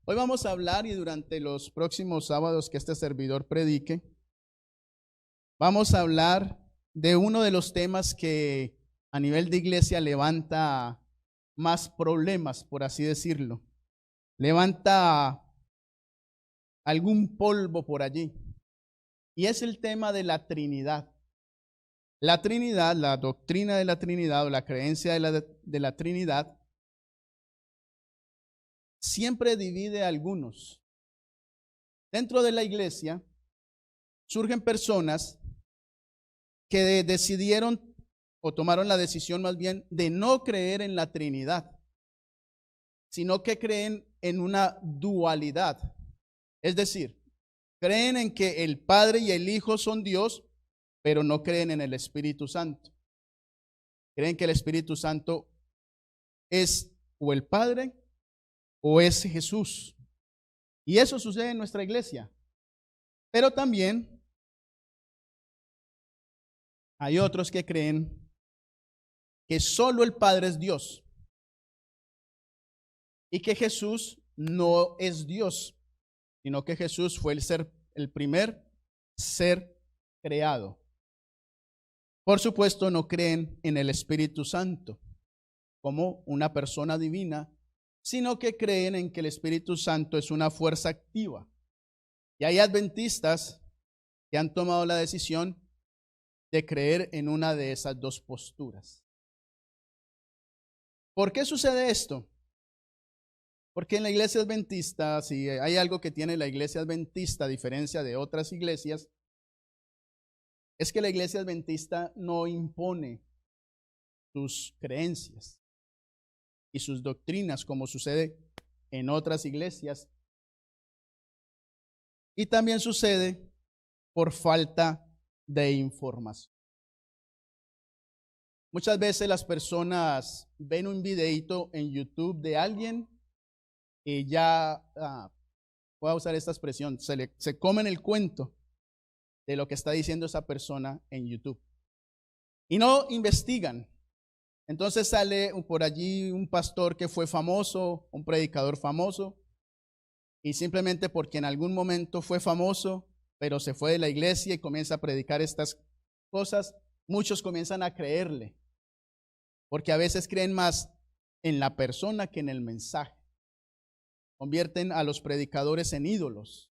Hoy vamos a hablar y durante los próximos sábados que este servidor predique, vamos a hablar de uno de los temas que a nivel de iglesia levanta más problemas, por así decirlo. Levanta algún polvo por allí. Y es el tema de la Trinidad. La Trinidad, la doctrina de la Trinidad o la creencia de la Trinidad, siempre divide a algunos. Dentro de la iglesia surgen personas que decidieron o tomaron la decisión más bien de no creer en la Trinidad, sino que creen en una dualidad. Es decir, creen en que el Padre y el Hijo son Dios, pero no creen en el Espíritu Santo. Creen que el Espíritu Santo es o el Padre o es Jesús. Y eso sucede en nuestra iglesia. Pero también hay otros que creen que solo el Padre es Dios y que Jesús no es Dios, sino que Jesús fue el primer ser creado. Por supuesto, no creen en el Espíritu Santo como una persona divina, sino que creen en que el Espíritu Santo es una fuerza activa. Y hay adventistas que han tomado la decisión de creer en una de esas dos posturas. ¿Por qué sucede esto? Porque en la iglesia adventista, si hay algo que tiene la iglesia adventista a diferencia de otras iglesias, es que la iglesia adventista no impone sus creencias y sus doctrinas como sucede en otras iglesias. Y también sucede por falta de información. Muchas veces las personas ven un videíto en YouTube de alguien y ya, voy a usar esta expresión, se comen el cuento de lo que está diciendo esa persona en YouTube. Y no investigan. Entonces sale por allí un pastor que fue famoso, un predicador famoso, y simplemente porque en algún momento fue famoso, pero se fue de la iglesia y comienza a predicar estas cosas, muchos comienzan a creerle, porque a veces creen más en la persona que en el mensaje. Convierten a los predicadores en ídolos,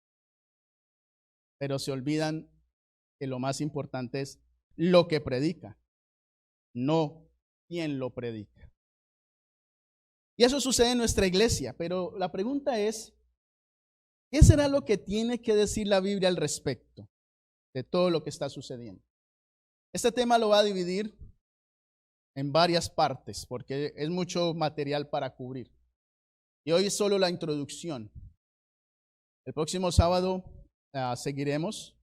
pero se olvidan que lo más importante es lo que predica, no quién lo predica. Y eso sucede en nuestra iglesia, pero la pregunta es, ¿qué será lo que tiene que decir la Biblia al respecto de todo lo que está sucediendo? Este tema lo va a dividir en varias partes, porque es mucho material para cubrir. Y hoy es solo la introducción. El próximo sábado seguiremos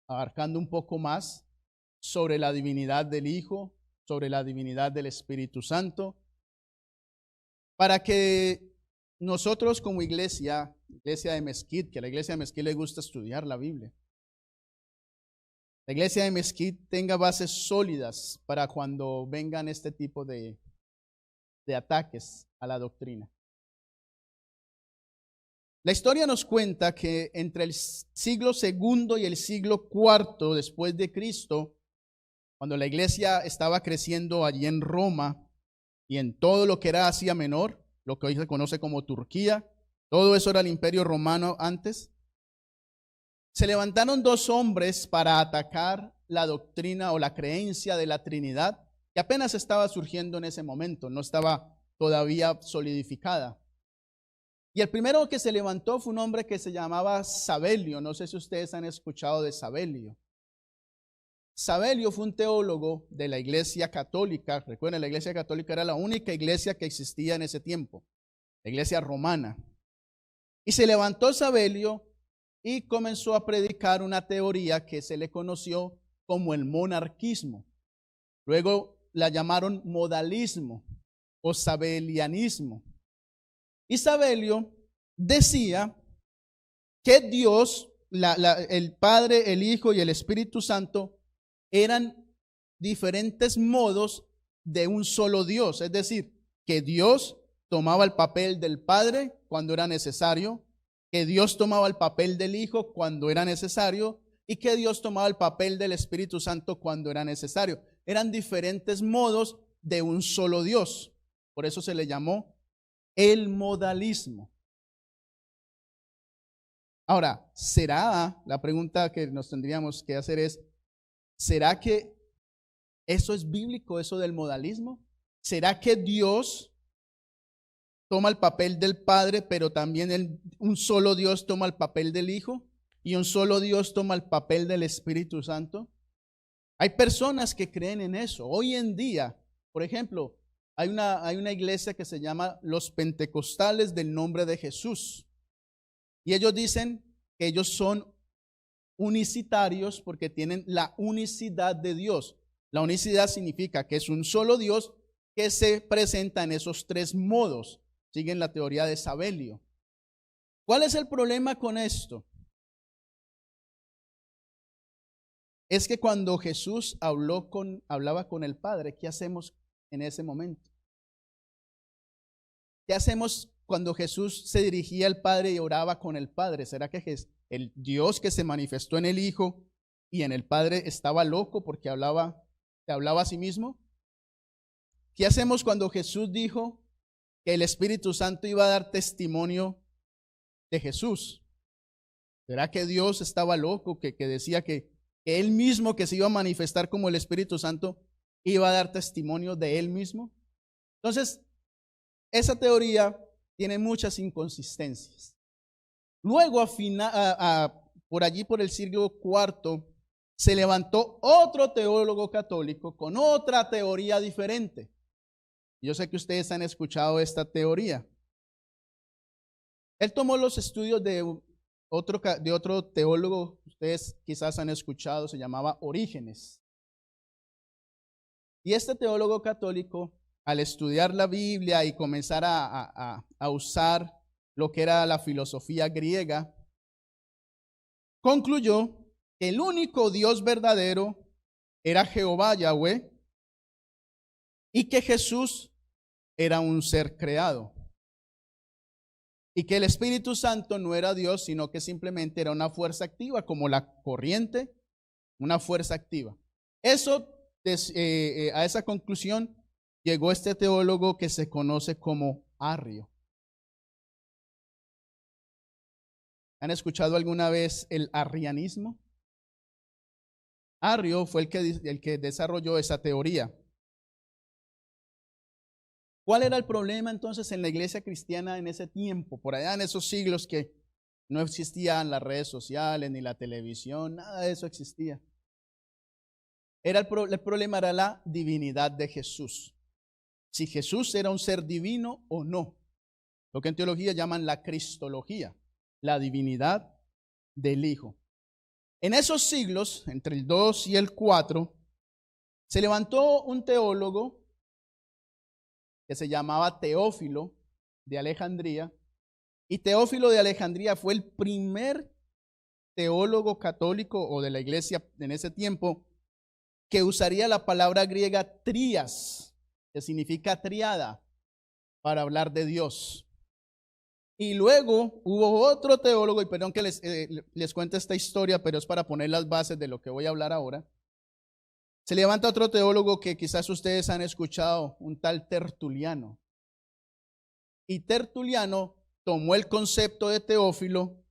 abarcando un poco más sobre la divinidad del Hijo, sobre la divinidad del Espíritu Santo, para que nosotros como iglesia de Mesquite, que a la iglesia de Mesquite le gusta estudiar la Biblia, la iglesia de Mesquite tenga bases sólidas para cuando vengan este tipo de ataques a la doctrina. La historia nos cuenta que entre el siglo II y el siglo IV después de Cristo, cuando la iglesia estaba creciendo allí en Roma y en todo lo que era Asia Menor, lo que hoy se conoce como Turquía, todo eso era el Imperio Romano antes, se levantaron dos hombres para atacar la doctrina o la creencia de la Trinidad, que apenas estaba surgiendo en ese momento, no estaba todavía solidificada. Y el primero que se levantó fue un hombre que se llamaba Sabelio. No sé si ustedes han escuchado de Sabelio. Sabelio fue un teólogo de la Iglesia Católica. Recuerden, la Iglesia Católica era la única iglesia que existía en ese tiempo, la Iglesia Romana. Y se levantó Sabelio y comenzó a predicar una teoría que se le conoció como el monarquismo. Luego la llamaron modalismo o sabelianismo. Y Sabelio decía que Dios, el Padre, el Hijo y el Espíritu Santo eran diferentes modos de un solo Dios. Es decir, que Dios tomaba el papel del Padre cuando era necesario, que Dios tomaba el papel del Hijo cuando era necesario y que Dios tomaba el papel del Espíritu Santo cuando era necesario. Eran diferentes modos de un solo Dios. Por eso se le llamó el modalismo. Ahora, la pregunta que nos tendríamos que hacer es, ¿será que eso es bíblico, eso del modalismo? ¿Será que Dios toma el papel del Padre, pero también un solo Dios toma el papel del Hijo y un solo Dios toma el papel del Espíritu Santo? Hay personas que creen en eso. Hoy en día, por ejemplo, hay una iglesia que se llama los Pentecostales del Nombre de Jesús. Y ellos dicen que ellos son unicitarios porque tienen la unicidad de Dios. La unicidad significa que es un solo Dios que se presenta en esos tres modos. Siguen la teoría de Sabelio. ¿Cuál es el problema con esto? Es que cuando Jesús hablaba con el Padre, ¿qué hacemos en ese momento? ¿Qué hacemos cuando Jesús se dirigía al Padre y oraba con el Padre? ¿Será que el Dios que se manifestó en el Hijo y en el Padre estaba loco porque se hablaba a sí mismo? ¿Qué hacemos cuando Jesús dijo que el Espíritu Santo iba a dar testimonio de Jesús? ¿Será que Dios estaba loco que decía que Él mismo, que se iba a manifestar como el Espíritu Santo, iba a dar testimonio de Él mismo? Entonces, esa teoría tiene muchas inconsistencias. Luego, por allí, por el siglo IV, se levantó otro teólogo católico con otra teoría diferente. Yo sé que ustedes han escuchado esta teoría. Él tomó los estudios de otro teólogo, ustedes quizás han escuchado, se llamaba Orígenes. Y este teólogo católico, al estudiar la Biblia y comenzar a usar lo que era la filosofía griega, concluyó que el único Dios verdadero era Jehová, Yahweh, y que Jesús era un ser creado. Y que el Espíritu Santo no era Dios, sino que simplemente era una fuerza activa, como la corriente, una fuerza activa. A esa conclusión llegó este teólogo que se conoce como Arrio. ¿Han escuchado alguna vez el arrianismo? Arrio fue el que desarrolló esa teoría. ¿Cuál era el problema entonces en la iglesia cristiana en ese tiempo, por allá en esos siglos que no existían las redes sociales ni la televisión, nada de eso existía? El problema era la divinidad de Jesús. Si Jesús era un ser divino o no. Lo que en teología llaman la cristología, la divinidad del Hijo. En esos siglos, entre el 2 y el 4, se levantó un teólogo que se llamaba Teófilo de Alejandría, y Teófilo de Alejandría fue el primer teólogo católico o de la iglesia en ese tiempo que usaría la palabra griega trías, que significa triada, para hablar de Dios. Y luego hubo otro teólogo, y perdón que les cuente esta historia, pero es para poner las bases de lo que voy a hablar ahora. Se levanta otro teólogo que quizás ustedes han escuchado, un tal Tertuliano. Y Tertuliano tomó el concepto de Teófilo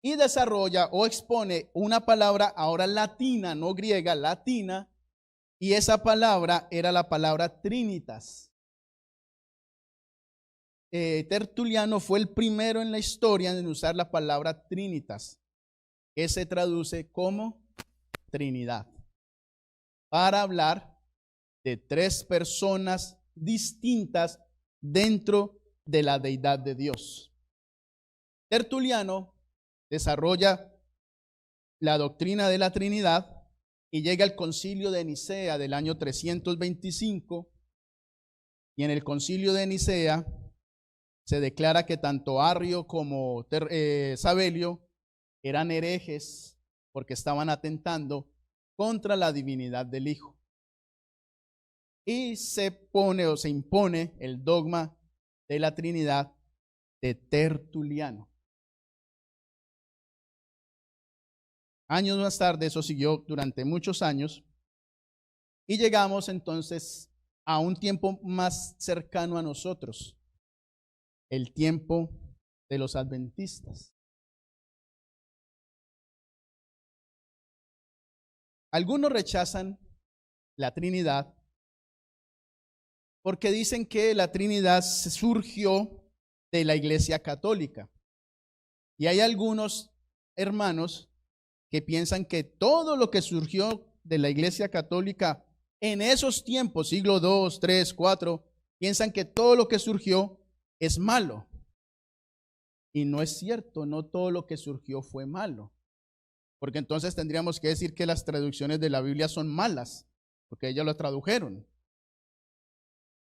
y desarrolla o expone una palabra ahora latina, no griega, latina, y esa palabra era la palabra trinitas. Tertuliano fue el primero en la historia en usar la palabra trinitas, que se traduce como Trinidad, para hablar de tres personas distintas dentro de la deidad de Dios. Tertuliano desarrolla la doctrina de la Trinidad y llega al concilio de Nicea del año 325, y en el concilio de Nicea se declara que tanto Arrio como Sabelio eran herejes porque estaban atentando contra la divinidad del Hijo. Y se impone el dogma de la Trinidad de Tertuliano. Años más tarde, eso siguió durante muchos años, y llegamos entonces a un tiempo más cercano a nosotros, el tiempo de los adventistas. Algunos rechazan la Trinidad porque dicen que la Trinidad surgió de la Iglesia Católica. Y hay algunos hermanos que piensan que todo lo que surgió de la Iglesia Católica en esos tiempos, siglo II, III, IV, piensan que todo lo que surgió es malo. Y no es cierto, no todo lo que surgió fue malo. Porque entonces tendríamos que decir que las traducciones de la Biblia son malas, porque ellos lo tradujeron.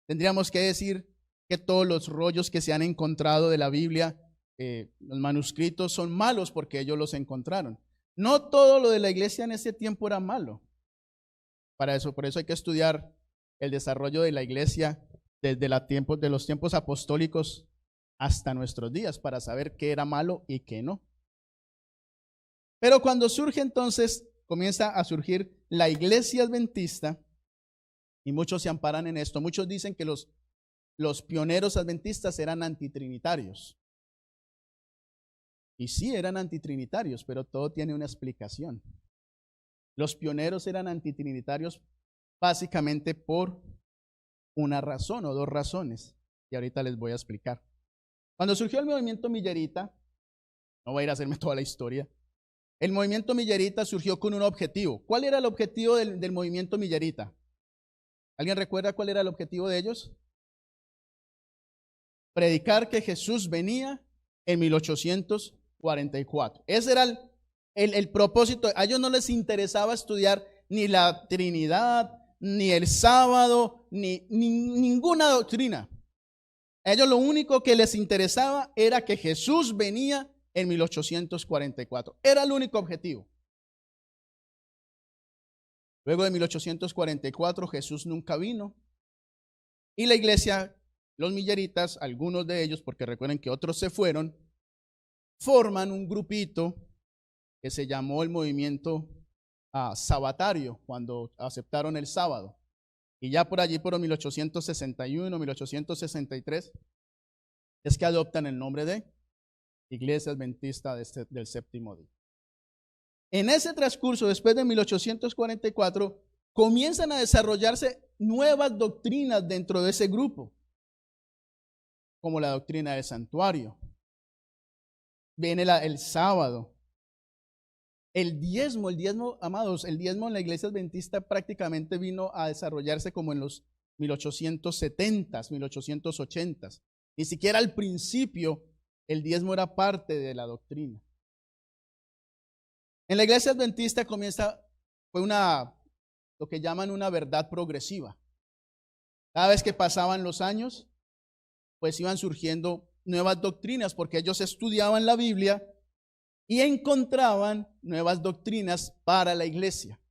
Tendríamos que decir que todos los rollos que se han encontrado de la Biblia, los manuscritos, son malos porque ellos los encontraron. No todo lo de la iglesia en ese tiempo era malo. Por eso hay que estudiar el desarrollo de la iglesia desde los tiempos apostólicos hasta nuestros días para saber qué era malo y qué no. Pero cuando surge entonces, comienza a surgir la iglesia adventista, y muchos se amparan en esto. Muchos dicen que los pioneros adventistas eran antitrinitarios. Y sí, eran antitrinitarios, pero todo tiene una explicación. Los pioneros eran antitrinitarios básicamente por una razón o dos razones, y ahorita les voy a explicar. Cuando surgió el movimiento millerita, no voy a ir a hacerme toda la historia, el movimiento millerita surgió con un objetivo. ¿Cuál era el objetivo del movimiento millerita? ¿Alguien recuerda cuál era el objetivo de ellos? Predicar que Jesús venía en 1844. Ese era el propósito. A ellos no les interesaba estudiar ni la Trinidad, ni el sábado, ni ninguna doctrina. A ellos lo único que les interesaba era que Jesús venía en 1844. Era el único objetivo. Luego de 1844 Jesús nunca vino. Y la iglesia, los milleritas, algunos de ellos, porque recuerden que otros se fueron, forman un grupito que se llamó el movimiento sabatario, cuando aceptaron el sábado. Y ya por allí, por 1861, 1863, es que adoptan el nombre de Iglesia Adventista del Séptimo Día. En ese transcurso, después de 1844, comienzan a desarrollarse nuevas doctrinas dentro de ese grupo, como la doctrina del santuario. Viene el sábado. El diezmo, amados, el diezmo en la iglesia adventista prácticamente vino a desarrollarse como en los 1870s, 1880s. Ni siquiera al principio el diezmo era parte de la doctrina. En la iglesia adventista fue lo que llaman una verdad progresiva. Cada vez que pasaban los años, pues iban surgiendo nuevas doctrinas, porque ellos estudiaban la Biblia y encontraban nuevas doctrinas para la iglesia.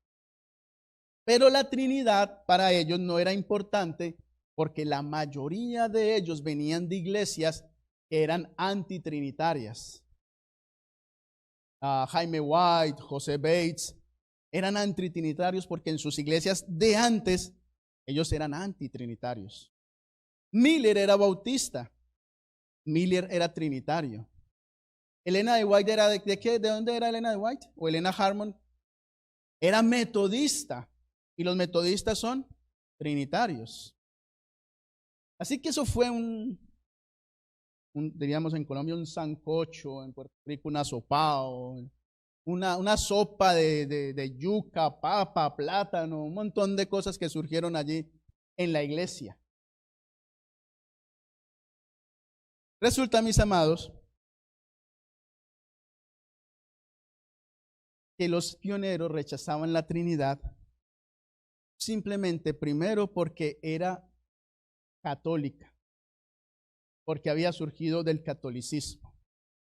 Pero la Trinidad para ellos no era importante, porque la mayoría de ellos venían de iglesias que eran antitrinitarias. Jaime White, José Bates, eran antitrinitarios porque en sus iglesias de antes ellos eran antitrinitarios. Miller era bautista, Miller era trinitario. Elena de White era ¿de qué? ¿De dónde era Elena de White? O Elena Harmon era metodista, y los metodistas son trinitarios. Así que eso fue diríamos en Colombia, un sancocho, en Puerto Rico un asopao, una sopa de yuca, papa, plátano, un montón de cosas que surgieron allí en la iglesia. Resulta, mis amados, que los pioneros rechazaban la Trinidad simplemente, primero, porque era católica, porque había surgido del catolicismo.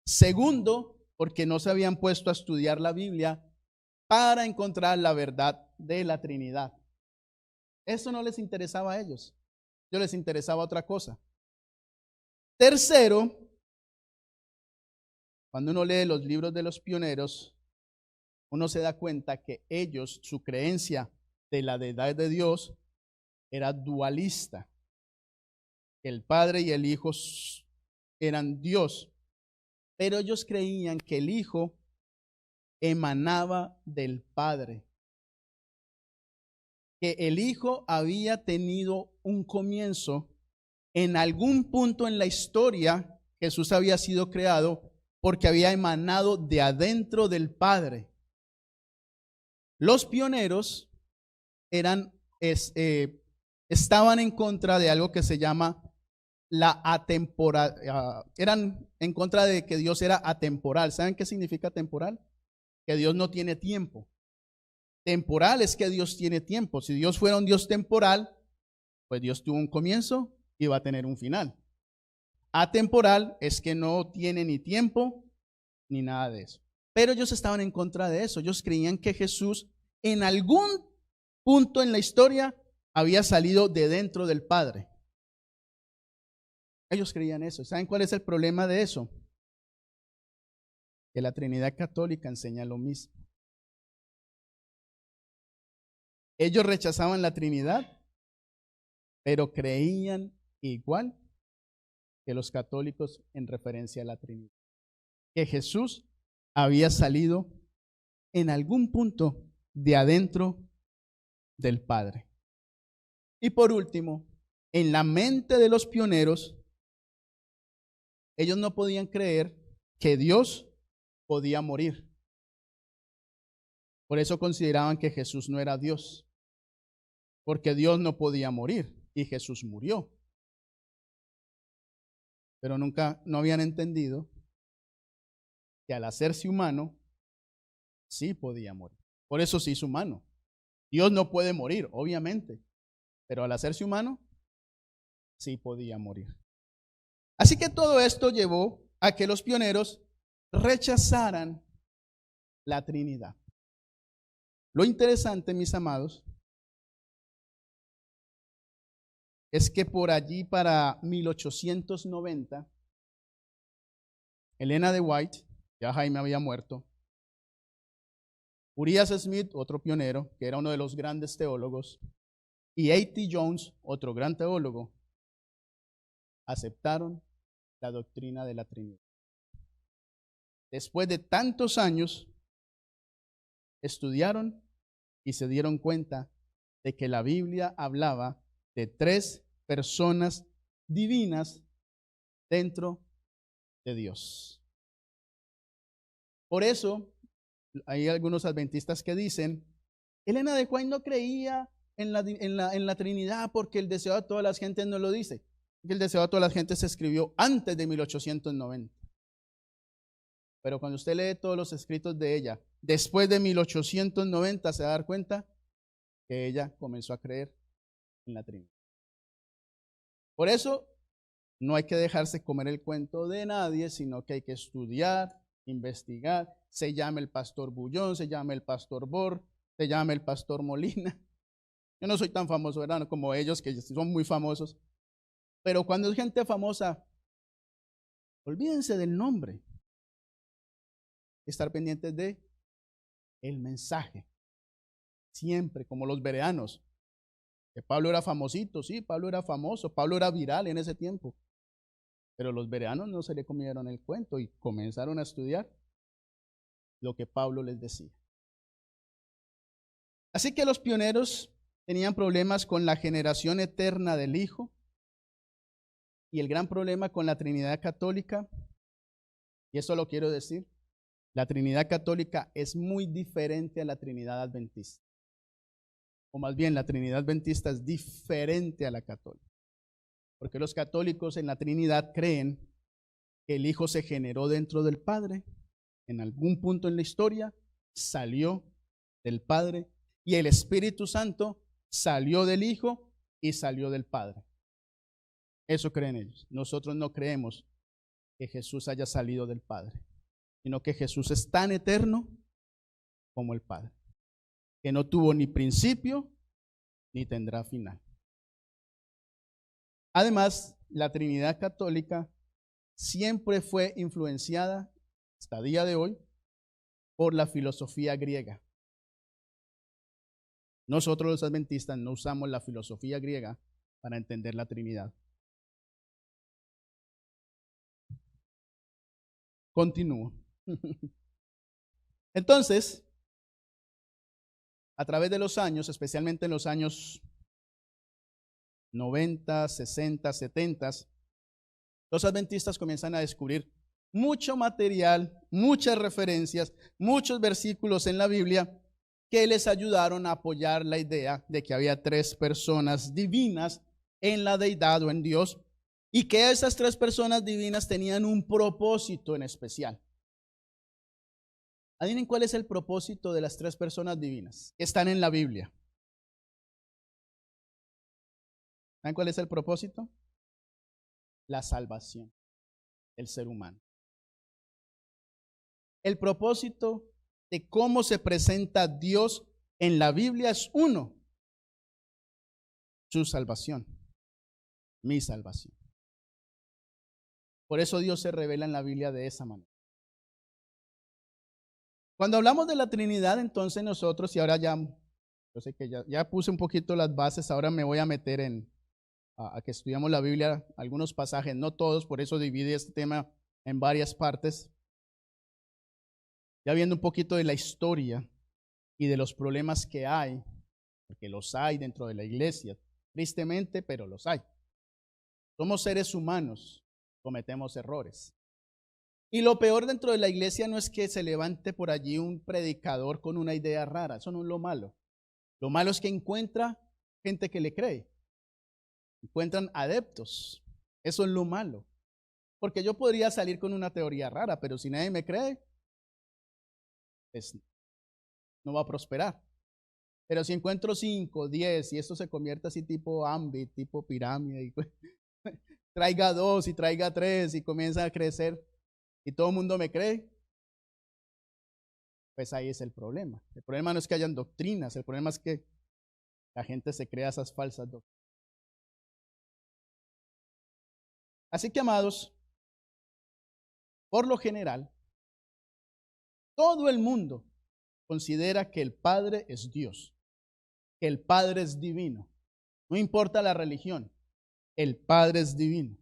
Segundo, porque no se habían puesto a estudiar la Biblia para encontrar la verdad de la Trinidad. Eso no les interesaba a ellos. Les interesaba otra cosa. Tercero, cuando uno lee los libros de los pioneros, uno se da cuenta que ellos, su creencia de la deidad de Dios era dualista. El Padre y el Hijo eran Dios, pero ellos creían que el Hijo emanaba del Padre, que el Hijo había tenido un comienzo en algún punto en la historia. Jesús había sido creado porque había emanado de adentro del Padre. Los pioneros estaban en contra de algo que se llama la atemporal. Eran en contra de que Dios era atemporal. ¿Saben qué significa temporal? Que Dios no tiene tiempo. Temporal es que Dios tiene tiempo. Si Dios fuera un Dios temporal, pues Dios tuvo un comienzo y va a tener un final. Atemporal es que no tiene ni tiempo ni nada de eso. Pero ellos estaban en contra de eso. Ellos creían que Jesús en algún punto en la historia había salido de dentro del Padre. Ellos creían eso. ¿Saben cuál es el problema de eso? Que la Trinidad Católica enseña lo mismo. Ellos rechazaban la Trinidad, pero creían igual que los católicos en referencia a la Trinidad, que Jesús había salido en algún punto de adentro del Padre. Y por último, en la mente de los pioneros, ellos no podían creer que Dios podía morir. Por eso consideraban que Jesús no era Dios, porque Dios no podía morir y Jesús murió. Pero no habían entendido que al hacerse humano, sí podía morir. Por eso se hizo humano. Dios no puede morir, obviamente, pero al hacerse humano, sí podía morir. Así que todo esto llevó a que los pioneros rechazaran la Trinidad. Lo interesante, mis amados, es que por allí para 1890, Elena de White, ya Jaime había muerto, Urias Smith, otro pionero, que era uno de los grandes teólogos, y A.T. Jones, otro gran teólogo, aceptaron la doctrina de la Trinidad. Después de tantos años, estudiaron y se dieron cuenta de que la Biblia hablaba de tres personas divinas dentro de Dios. Por eso, hay algunos adventistas que dicen, Elena de White no creía en la Trinidad porque el deseo de todas las gentes no lo dice. El deseo de todas las gentes se escribió antes de 1890. Pero cuando usted lee todos los escritos de ella, después de 1890, se va a dar cuenta que ella comenzó a creer en la Trinidad. Por eso, no hay que dejarse comer el cuento de nadie, sino que hay que estudiar, investigar. Se llama el pastor Bullón, se llama el pastor Bor, se llama el pastor Molina. Yo no soy tan famoso, ¿verdad? Como ellos, que son muy famosos. Pero cuando es gente famosa, olvídense del nombre. Estar pendientes de el mensaje. Siempre, como los bereanos. Que Pablo era famosito, sí, Pablo era famoso, Pablo era viral en ese tiempo. Pero los bereanos no se le comieron el cuento y comenzaron a estudiar lo que Pablo les decía. Así que los pioneros tenían problemas con la generación eterna del Hijo y el gran problema con la Trinidad Católica, y eso lo quiero decir, la Trinidad Católica es muy diferente a la Trinidad Adventista. O más bien, la Trinidad Adventista es diferente a la católica. Porque los católicos en la Trinidad creen que el Hijo se generó dentro del Padre, en algún punto en la historia, salió del Padre, y el Espíritu Santo salió del Hijo y salió del Padre. Eso creen ellos. Nosotros no creemos que Jesús haya salido del Padre, sino que Jesús es tan eterno como el Padre, que no tuvo ni principio ni tendrá final. Además, la Trinidad Católica siempre fue influenciada, hasta el día de hoy, por la filosofía griega. Nosotros los adventistas no usamos la filosofía griega para entender la Trinidad. Continúo. Entonces, a través de los años, especialmente en los años 90, 60, 70, los adventistas comienzan a descubrir mucho material, muchas referencias, muchos versículos en la Biblia que les ayudaron a apoyar la idea de que había tres personas divinas en la deidad o en Dios, y que esas tres personas divinas tenían un propósito en especial. ¿Adivinen cuál es el propósito de las tres personas divinas que están en la Biblia? ¿Saben cuál es el propósito? La salvación del ser humano. El propósito de cómo se presenta Dios en la Biblia es uno: su salvación, mi salvación. Por eso Dios se revela en la Biblia de esa manera. Cuando hablamos de la Trinidad, entonces nosotros, y ahora ya, yo sé que ya puse un poquito las bases, ahora me voy a meter a que estudiamos la Biblia, algunos pasajes, no todos, por eso dividí este tema en varias partes. Ya viendo un poquito de la historia y de los problemas que hay, porque los hay dentro de la iglesia, tristemente, pero los hay. Somos seres humanos, cometemos errores. Y lo peor dentro de la iglesia no es que se levante por allí un predicador con una idea rara, eso no es lo malo. Lo malo es que encuentra gente que le cree, encuentran adeptos, eso es lo malo. Porque yo podría salir con una teoría rara, pero si nadie me cree, pues no va a prosperar. Pero si encuentro 5, 10 y esto se convierte así tipo Ambit, tipo pirámide, y traiga 2 y traiga 3 y comienza a crecer y todo el mundo me cree, pues ahí es el problema. El problema no es que hayan doctrinas, el problema es que la gente se crea esas falsas doctrinas. Así que, amados, por lo general, todo el mundo considera que el Padre es Dios, que el Padre es divino. No importa la religión, el Padre es divino.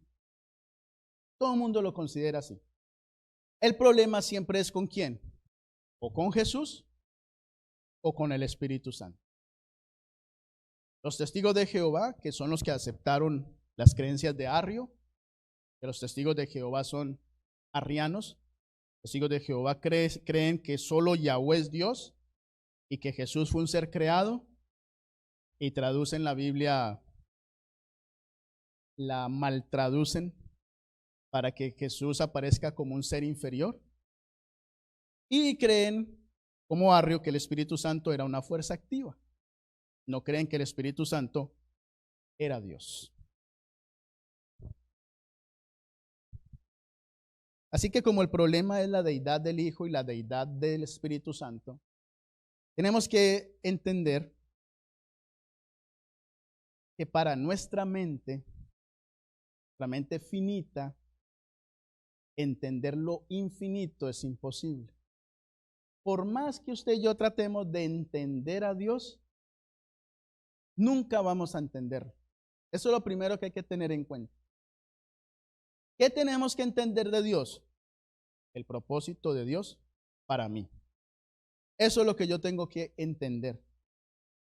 Todo el mundo lo considera así. El problema siempre es con quién, o con Jesús o con el Espíritu Santo. Los testigos de Jehová, que son los que aceptaron las creencias de Arrio, que los testigos de Jehová son arrianos. Los testigos de Jehová creen que solo Yahweh es Dios y que Jesús fue un ser creado, y traducen la Biblia, la maltraducen para que Jesús aparezca como un ser inferior, y creen, como Arrio, que el Espíritu Santo era una fuerza activa. No creen que el Espíritu Santo era Dios. Así que como el problema es la deidad del Hijo y la deidad del Espíritu Santo, tenemos que entender que para nuestra mente finita, entender lo infinito es imposible. Por más que usted y yo tratemos de entender a Dios, nunca vamos a entenderlo. Eso es lo primero que hay que tener en cuenta. ¿Qué tenemos que entender de Dios? El propósito de Dios para mí. Eso es lo que yo tengo que entender.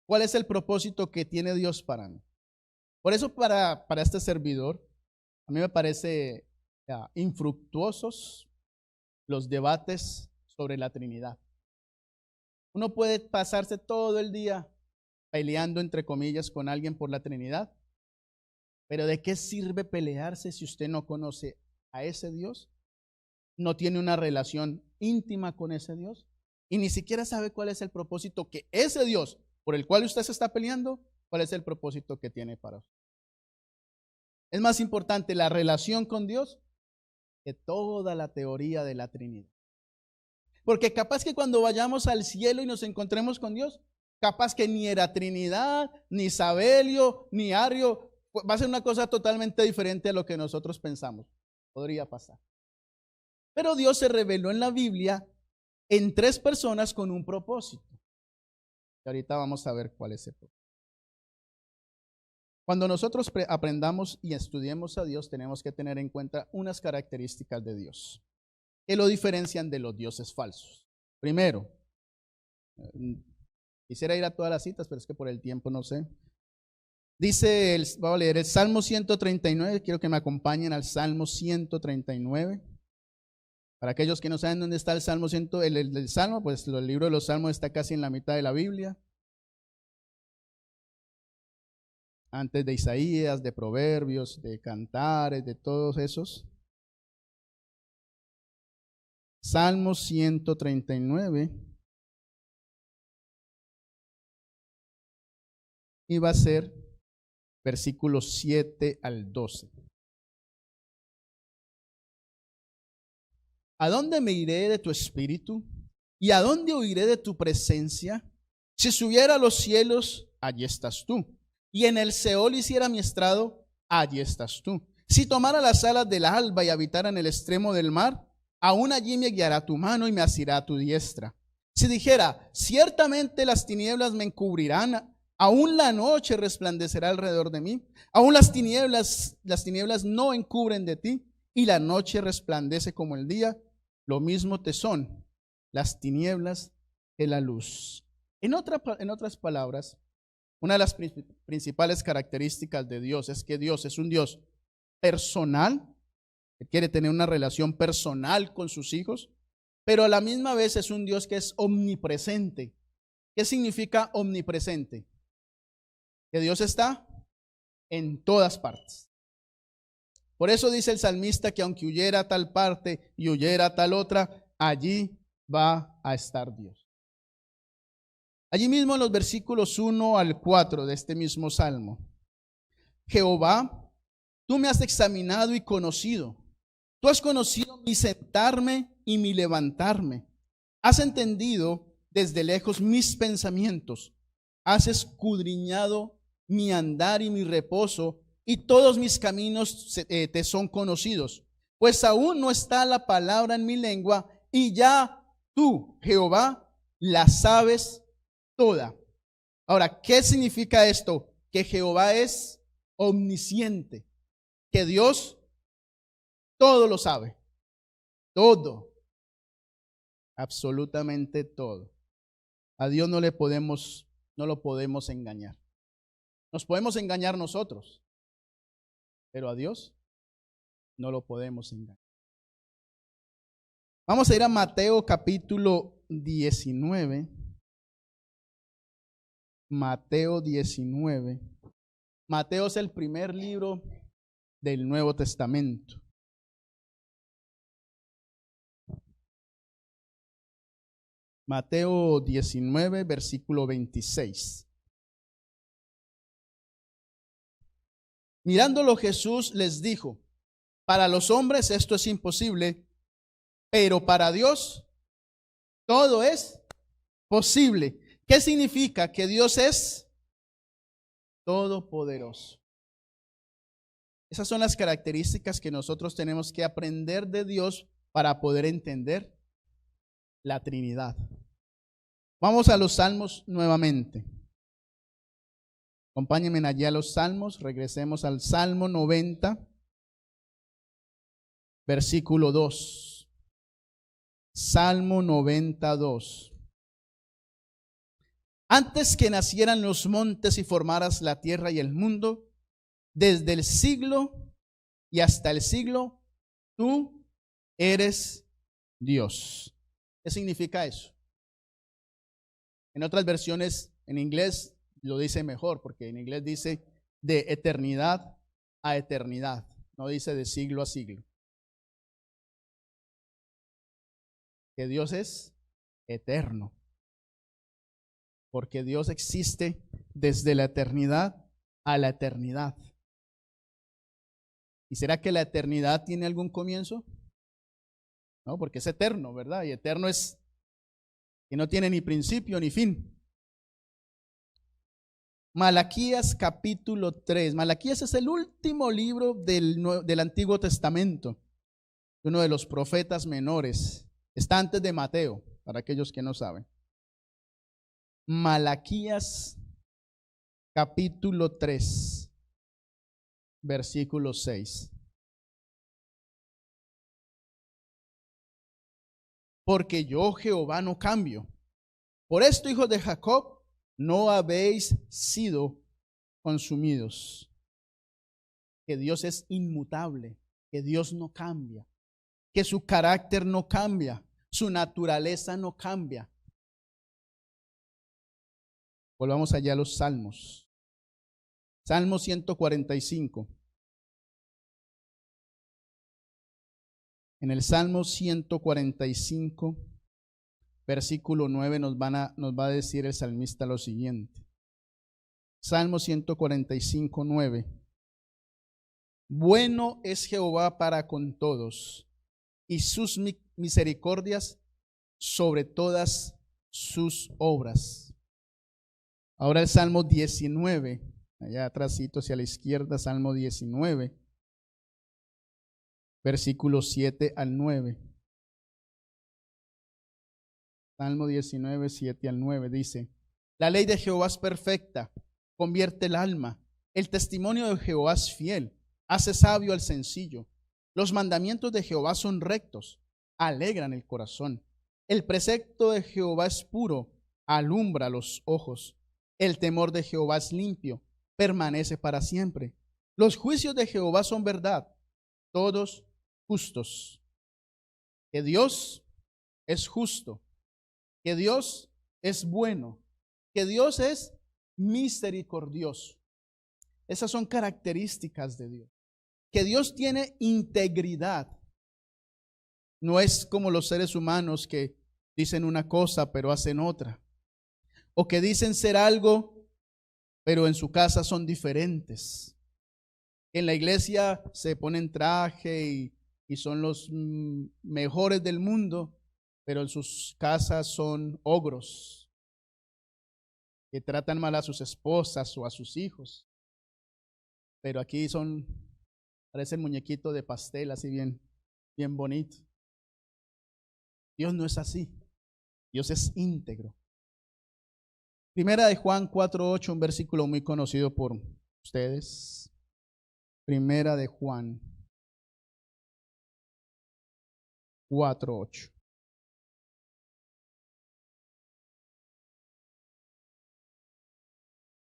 ¿Cuál es el propósito que tiene Dios para mí? Por eso para este servidor, a mí me parece infructuosos los debates sobre la Trinidad. Uno puede pasarse todo el día peleando, entre comillas, con alguien por la Trinidad, pero ¿de qué sirve pelearse si usted no conoce a ese Dios? No tiene una relación íntima con ese Dios y ni siquiera sabe cuál es el propósito que ese Dios por el cual usted se está peleando, cuál es el propósito que tiene para usted. Es más importante la relación con Dios que toda la teoría de la Trinidad. Porque capaz que cuando vayamos al cielo y nos encontremos con Dios, capaz que ni era Trinidad, ni Sabelio, ni Arrio, va a ser una cosa totalmente diferente a lo que nosotros pensamos. podría pasar. Pero Dios se reveló en la Biblia en 3 personas con un propósito. Y ahorita vamos a ver cuál es el propósito. Cuando nosotros aprendamos y estudiemos a Dios, tenemos que tener en cuenta unas características de Dios que lo diferencian de los dioses falsos. Primero, quisiera ir a todas las citas, pero es que por el tiempo no sé. Dice, voy a leer el Salmo 139, quiero que me acompañen al Salmo 139. Para aquellos que no saben dónde está el Salmo, el Salmo, pues el libro de los Salmos está casi en la mitad de la Biblia. Antes de Isaías, de Proverbios, de Cantares, de todos esos. Salmo 139. Y va a ser versículos 7 al 12. ¿A dónde me iré de tu espíritu? ¿Y a dónde huiré de tu presencia? Si subiera a los cielos, allí estás tú. Y en el Seol hiciera mi estrado, allí estás tú. Si tomara las alas del alba y habitara en el extremo del mar, aún allí me guiará tu mano y me asirá tu diestra. Si dijera, ciertamente las tinieblas me encubrirán, aún la noche resplandecerá alrededor de mí, aún las tinieblas no encubren de ti, y la noche resplandece como el día, lo mismo te son las tinieblas que la luz. En otras palabras, una de las principales características de Dios es que Dios es un Dios personal, que quiere tener una relación personal con sus hijos, pero a la misma vez es un Dios que es omnipresente. ¿Qué significa omnipresente? Que Dios está en todas partes. Por eso dice el salmista que aunque huyera a tal parte y huyera a tal otra, allí va a estar Dios. Allí mismo en los versículos 1 al 4 de este mismo salmo. Jehová, tú me has examinado y conocido. Tú has conocido mi sentarme y mi levantarme. Has entendido desde lejos mis pensamientos. Has escudriñado mi andar y mi reposo, y todos mis caminos te son conocidos. Pues aún no está la palabra en mi lengua, y ya tú, Jehová, la sabes toda. Ahora, ¿qué significa esto? Que Jehová es omnisciente, que Dios todo lo sabe, todo, absolutamente todo. A Dios no lo podemos engañar. Nos podemos engañar nosotros, pero a Dios no lo podemos engañar. Vamos a ir a Mateo capítulo 19. Mateo 19. Mateo es el primer libro del Nuevo Testamento. Mateo 19, versículo 26. Mirándolo Jesús les dijo, para los hombres esto es imposible, pero para Dios todo es posible. ¿Qué significa? Que Dios es todopoderoso. Esas son las características que nosotros tenemos que aprender de Dios para poder entender la Trinidad. Vamos a los salmos nuevamente. Acompáñenme allí a los salmos. Regresemos al Salmo 90, versículo 2. Salmo 92. Antes que nacieran los montes y formaras la tierra y el mundo, desde el siglo y hasta el siglo, tú eres Dios. ¿Qué significa eso? En otras versiones, en inglés, lo dice mejor, porque en inglés dice de eternidad a eternidad, no dice de siglo a siglo. Que Dios es eterno, porque Dios existe desde la eternidad a la eternidad. ¿Y será que la eternidad tiene algún comienzo? No, porque es eterno, ¿verdad? Y eterno es que no tiene ni principio ni fin. Malaquías capítulo 3. Malaquías es el último libro del Antiguo Testamento. uno de los profetas menores. Está antes de Mateo, para aquellos que no saben. Malaquías capítulo 3, versículo 6. Porque yo, Jehová, no cambio. Por esto, hijos de Jacob, no habéis sido consumidos. Que Dios es inmutable, que Dios no cambia, que su carácter no cambia, su naturaleza no cambia. Volvamos allá a los salmos. Salmo 145. En el Salmo 145, versículo 9, nos va a decir el salmista lo siguiente. Salmo 145, 9. Bueno es Jehová para con todos, y sus misericordias sobre todas sus obras. Ahora el Salmo 19, allá atrásito hacia la izquierda, Salmo 19, versículos 7 al 9. Salmo 19, 7 al 9 dice: La ley de Jehová es perfecta, convierte el alma. El testimonio de Jehová es fiel, hace sabio al sencillo. Los mandamientos de Jehová son rectos, alegran el corazón. El precepto de Jehová es puro, alumbra los ojos. El temor de Jehová es limpio, permanece para siempre. Los juicios de Jehová son verdad, todos justos. Que Dios es justo, que Dios es bueno, que Dios es misericordioso. Esas son características de Dios. Que Dios tiene integridad. No es como los seres humanos que dicen una cosa pero hacen otra. O que dicen ser algo pero en su casa son diferentes. En la iglesia se ponen traje y son los mejores del mundo, pero en sus casas son ogros que tratan mal a sus esposas o a sus hijos. Pero aquí parece el muñequito de pastel, así bien bonito. Dios no es así. Dios es íntegro. Primera de Juan 4:8, un versículo muy conocido por ustedes. Primera de Juan 4:8.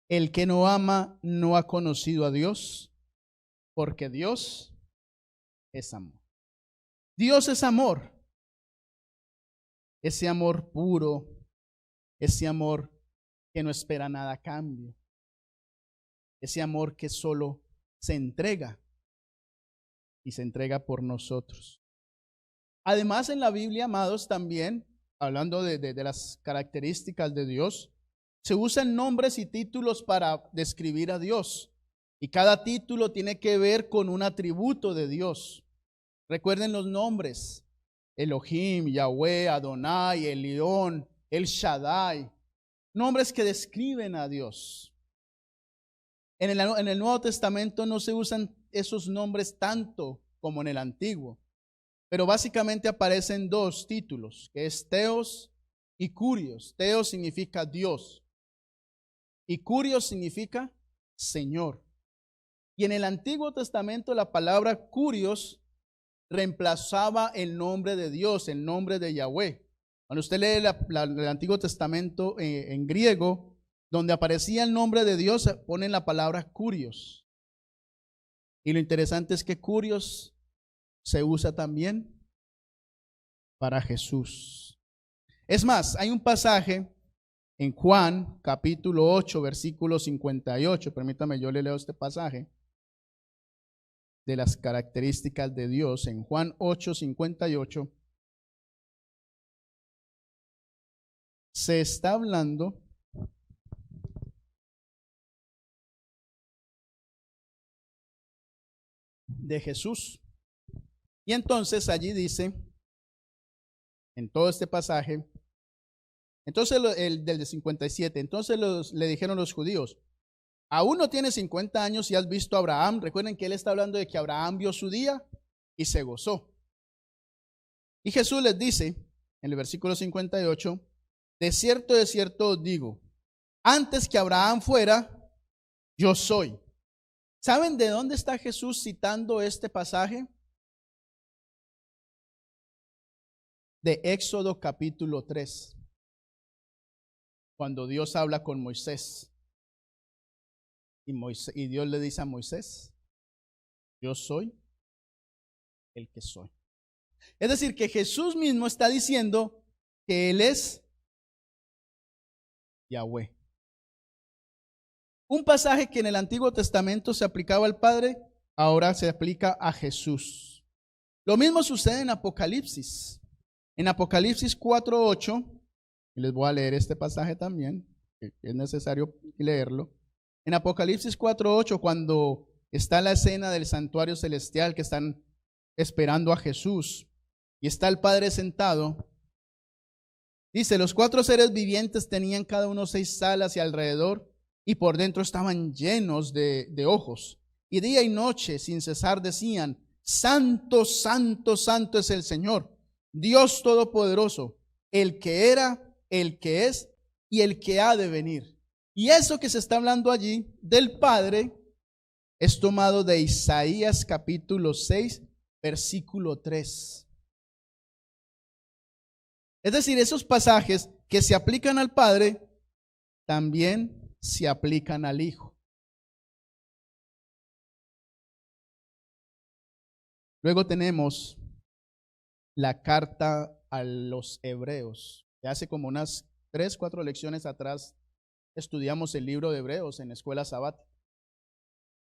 El que no ama no ha conocido a Dios, porque Dios es amor. Dios es amor. Ese amor puro, ese amor que no espera nada a cambio, ese amor que solo se entrega y se entrega por nosotros. Además, en la Biblia, amados, también, hablando de las características de Dios, se usan nombres y títulos para describir a Dios. Y cada título tiene que ver con un atributo de Dios. Recuerden los nombres: Elohim, Yahweh, Adonai, Elión, El Shaddai. Nombres que describen a Dios. En el Nuevo Testamento no se usan esos nombres tanto como en el Antiguo. Pero básicamente aparecen dos títulos, que es Theos y Kurios. Theos significa Dios y Kurios significa Señor. Y en el Antiguo Testamento la palabra Kurios reemplazaba el nombre de Dios, el nombre de Yahweh. Cuando usted lee el Antiguo Testamento en griego, donde aparecía el nombre de Dios, ponen la palabra Kurios. Y lo interesante es que Kurios se usa también para Jesús. Es más, hay un pasaje en Juan capítulo 8, versículo 58. Permítame, yo le leo este pasaje de las características de Dios. En Juan 8, 58 se está hablando de Jesús. Y entonces allí dice, en todo este pasaje, entonces el del 57, entonces le dijeron los judíos: aún no tienes 50 años y has visto a Abraham. Recuerden que él está hablando de que Abraham vio su día y se gozó. Y Jesús les dice en el versículo 58, de cierto os digo, antes que Abraham fuera, yo soy. ¿Saben de dónde está Jesús citando este pasaje? De Éxodo capítulo 3, cuando Dios habla con Moisés. Y Dios le dice a Moisés, yo soy el que soy. Es decir, que Jesús mismo está diciendo que Él es Yahweh. Un pasaje que en el Antiguo Testamento se aplicaba al Padre, ahora se aplica a Jesús. Lo mismo sucede en Apocalipsis. En Apocalipsis 4:8, y les voy a leer este pasaje también, que es necesario leerlo. En Apocalipsis 4:8, cuando está la escena del santuario celestial que están esperando a Jesús y está el Padre sentado, dice, los 4 seres vivientes tenían cada uno 6 alas y alrededor, y por dentro estaban llenos de ojos. Y día y noche sin cesar decían, Santo, Santo, Santo es el Señor, Dios Todopoderoso, el que era, el que es y el que ha de venir. Y eso que se está hablando allí del Padre es tomado de Isaías capítulo 6, versículo 3. Es decir, esos pasajes que se aplican al Padre también se aplican al Hijo. Luego tenemos la carta a los Hebreos. Ya hace como unas 3, 4 lecciones atrás estudiamos el libro de Hebreos en la escuela sabática.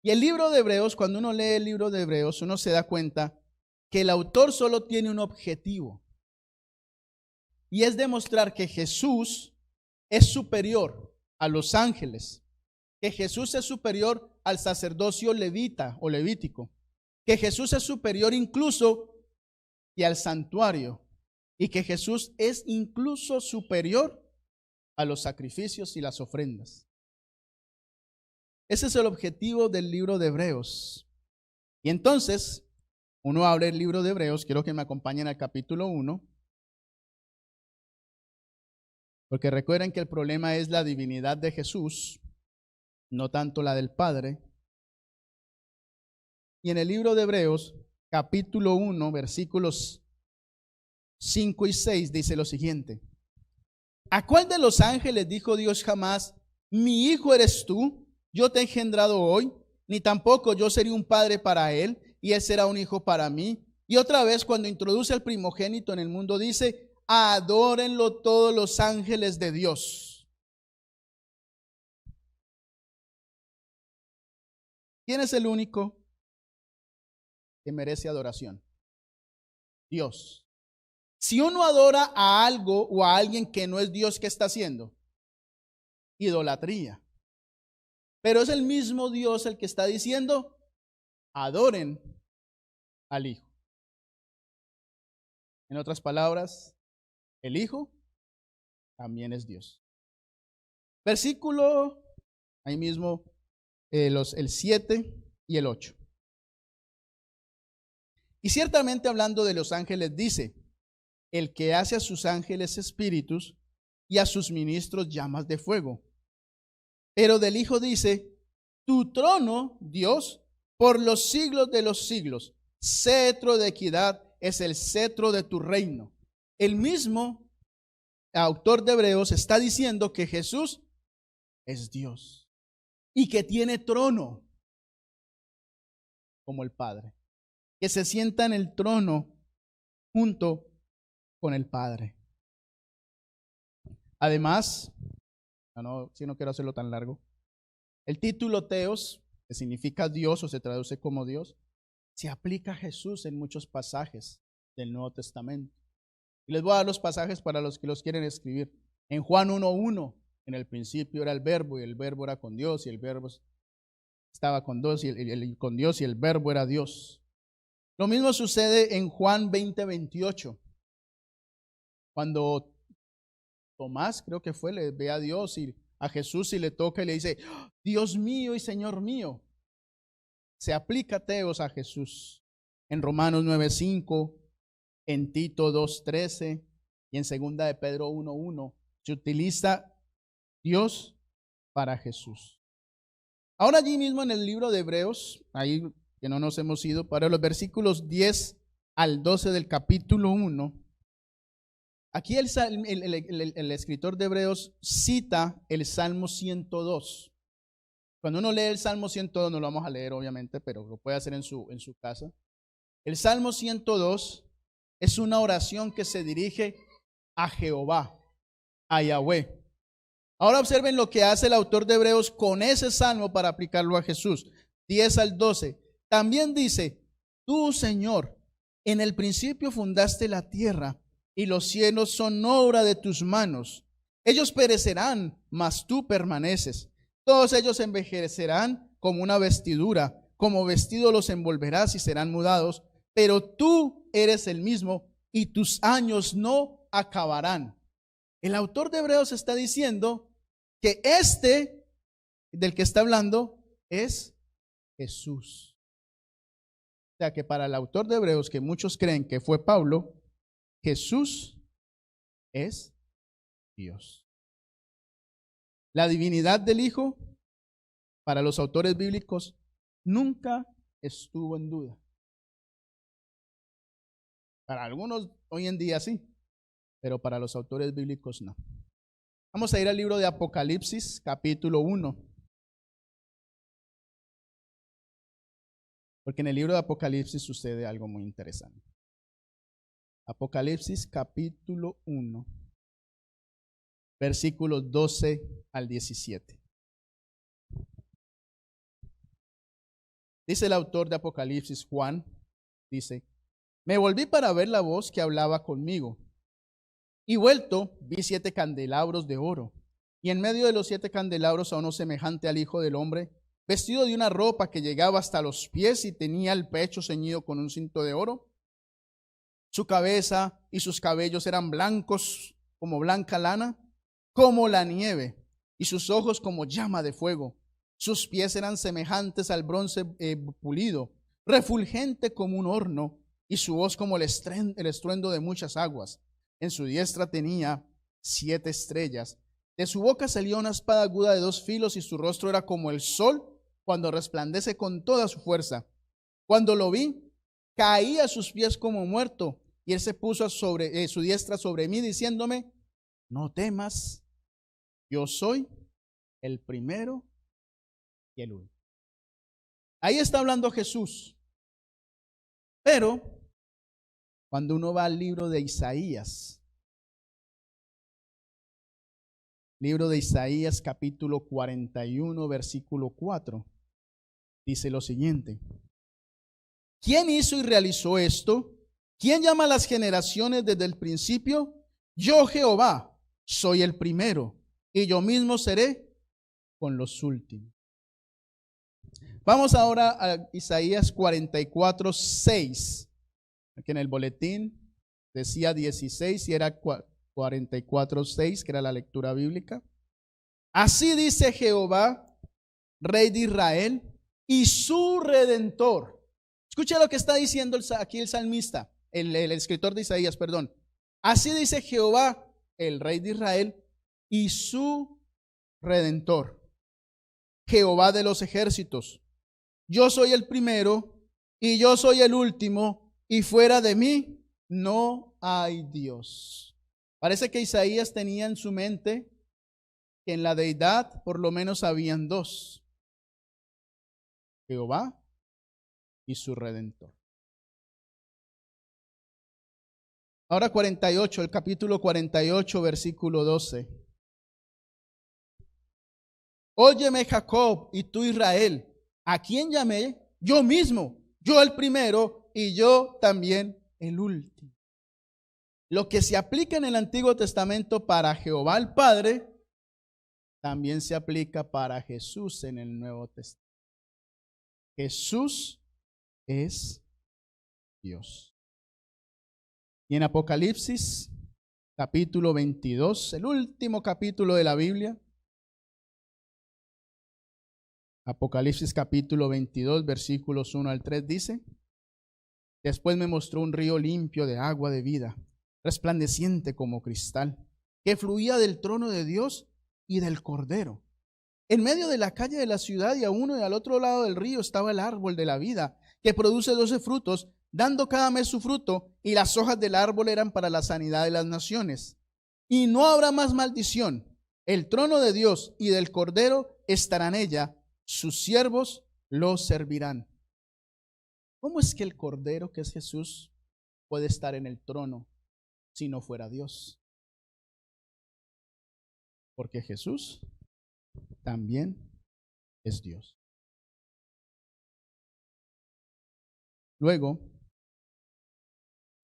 Y el libro de Hebreos, cuando uno lee el libro de Hebreos, uno se da cuenta que el autor solo tiene un objetivo, y es demostrar que Jesús es superior a los ángeles, que Jesús es superior al sacerdocio levita o levítico, que Jesús es superior incluso y al santuario, y que Jesús es incluso superior a los sacrificios y las ofrendas. Ese es el objetivo del libro de Hebreos. Y entonces, uno abre el libro de Hebreos, quiero que me acompañen al capítulo 1, porque recuerden que el problema es la divinidad de Jesús, no tanto la del Padre. Y en el libro de Hebreos, capítulo 1, versículos 5 y 6, dice lo siguiente. ¿A cuál de los ángeles dijo Dios jamás, mi hijo eres tú, yo te he engendrado hoy? Ni tampoco yo seré un padre para él, y él será un hijo para mí. Y otra vez, cuando introduce al primogénito en el mundo, dice, adórenlo todos los ángeles de Dios. ¿Quién es el único que merece adoración? Dios. Si uno adora a algo o a alguien que no es Dios, ¿qué está haciendo? Idolatría. Pero es el mismo Dios el que está diciendo, adoren al Hijo. En otras palabras, el Hijo también es Dios. Versículo, ahí mismo, el 7 y el 8. Y ciertamente hablando de los ángeles dice, el que hace a sus ángeles espíritus y a sus ministros llamas de fuego. Pero del Hijo dice, tu trono, Dios, por los siglos de los siglos, cetro de equidad es el cetro de tu reino. El mismo autor de Hebreos está diciendo que Jesús es Dios y que tiene trono como el Padre, que se sienta en el trono junto con el Padre. Además, si no quiero hacerlo tan largo, el título Teos, que significa Dios o se traduce como Dios, se aplica a Jesús en muchos pasajes del Nuevo Testamento. Y les voy a dar los pasajes para los que los quieren escribir. En Juan 1:1, en el principio era el verbo, y el verbo era con Dios, y el verbo estaba con Dios, con Dios, y el verbo era Dios. Lo mismo sucede en Juan 20:28, cuando Tomás, creo que fue, le ve a Dios y a Jesús y le toca y le dice, Dios mío y Señor mío. Se aplica teos a Jesús. En Romanos 9:5, en Tito 2:13 y en segunda de Pedro 1:1 se utiliza Dios para Jesús. Ahora allí mismo en el libro de Hebreos, ahí que no nos hemos ido, para los versículos 10 al 12 del capítulo 1, aquí el escritor de Hebreos cita el Salmo 102. Cuando uno lee el Salmo 102, no lo vamos a leer obviamente, pero lo puede hacer en su casa. El Salmo 102 es una oración que se dirige a Jehová, a Yahweh. Ahora observen lo que hace el autor de Hebreos con ese salmo para aplicarlo a Jesús. 10 al 12. También dice, tú, Señor, en el principio fundaste la tierra y los cielos son obra de tus manos. Ellos perecerán, mas tú permaneces. Todos ellos envejecerán como una vestidura, como vestido los envolverás y serán mudados, pero tú eres el mismo y tus años no acabarán. El autor de Hebreos está diciendo que del que está hablando es Jesús. O sea que para el autor de Hebreos, que muchos creen que fue Pablo, Jesús es Dios. La divinidad del Hijo, para los autores bíblicos, nunca estuvo en duda. Para algunos hoy en día sí, pero para los autores bíblicos no. Vamos a ir al libro de Apocalipsis, capítulo 1. Porque en el libro de Apocalipsis sucede algo muy interesante. Apocalipsis, capítulo 1, versículos 12 al 17. Dice el autor de Apocalipsis, Juan, dice, me volví para ver la voz que hablaba conmigo. Y vuelto, vi 7 candelabros de oro, y en medio de los 7 candelabros a uno semejante al Hijo del Hombre, vestido de una ropa que llegaba hasta los pies y tenía el pecho ceñido con un cinto de oro. Su cabeza y sus cabellos eran blancos como blanca lana, como la nieve, y sus ojos como llama de fuego. Sus pies eran semejantes al bronce pulido, refulgente como un horno, y su voz como el estruendo de muchas aguas. En su diestra tenía 7 estrellas. De su boca salía una espada aguda de 2 filos y su rostro era como el sol cuando resplandece con toda su fuerza. Cuando lo vi, caí a sus pies como muerto y él se puso sobre su diestra sobre mí diciéndome, no temas, yo soy el primero y el último. Ahí está hablando Jesús. Pero cuando uno va al libro de Isaías, capítulo 41, versículo 4, dice lo siguiente. ¿Quién hizo y realizó esto? ¿Quién llama a las generaciones desde el principio? Yo, Jehová, soy el primero, y yo mismo seré con los últimos. Vamos ahora a Isaías 44, 6. Aquí en el boletín decía 16 y era 44, 6, que era la lectura bíblica. Así dice Jehová, Rey de Israel, y su Redentor. Escucha lo que está diciendo aquí el salmista, el escritor de Isaías, perdón. Así dice Jehová, el Rey de Israel, y su Redentor. Jehová de los ejércitos. Yo soy el primero y yo soy el último, y fuera de mí no hay Dios. Parece que Isaías tenía en su mente que en la deidad por lo menos habían 2. Jehová y su Redentor. Ahora 48, el capítulo 48, versículo 12. Óyeme Jacob y tú Israel, ¿a quién llamé? Yo mismo, yo el primero y yo también el último. Lo que se aplica en el Antiguo Testamento para Jehová el Padre, también se aplica para Jesús en el Nuevo Testamento. Jesús es Dios. Y en Apocalipsis, capítulo 22, el último capítulo de la Biblia, Apocalipsis capítulo 22, versículos 1 al 3 dice, Después me mostró un río limpio de agua de vida, resplandeciente como cristal, que fluía del trono de Dios y del Cordero. En medio de la calle de la ciudad y a uno y al otro lado del río estaba el árbol de la vida, que produce 12 frutos, dando cada mes su fruto, y las hojas del árbol eran para la sanidad de las naciones. Y no habrá más maldición. El trono de Dios y del Cordero estará en ella, sus siervos los servirán. ¿Cómo es que el Cordero, que es Jesús, puede estar en el trono si no fuera Dios? Porque Jesús también es Dios. Luego,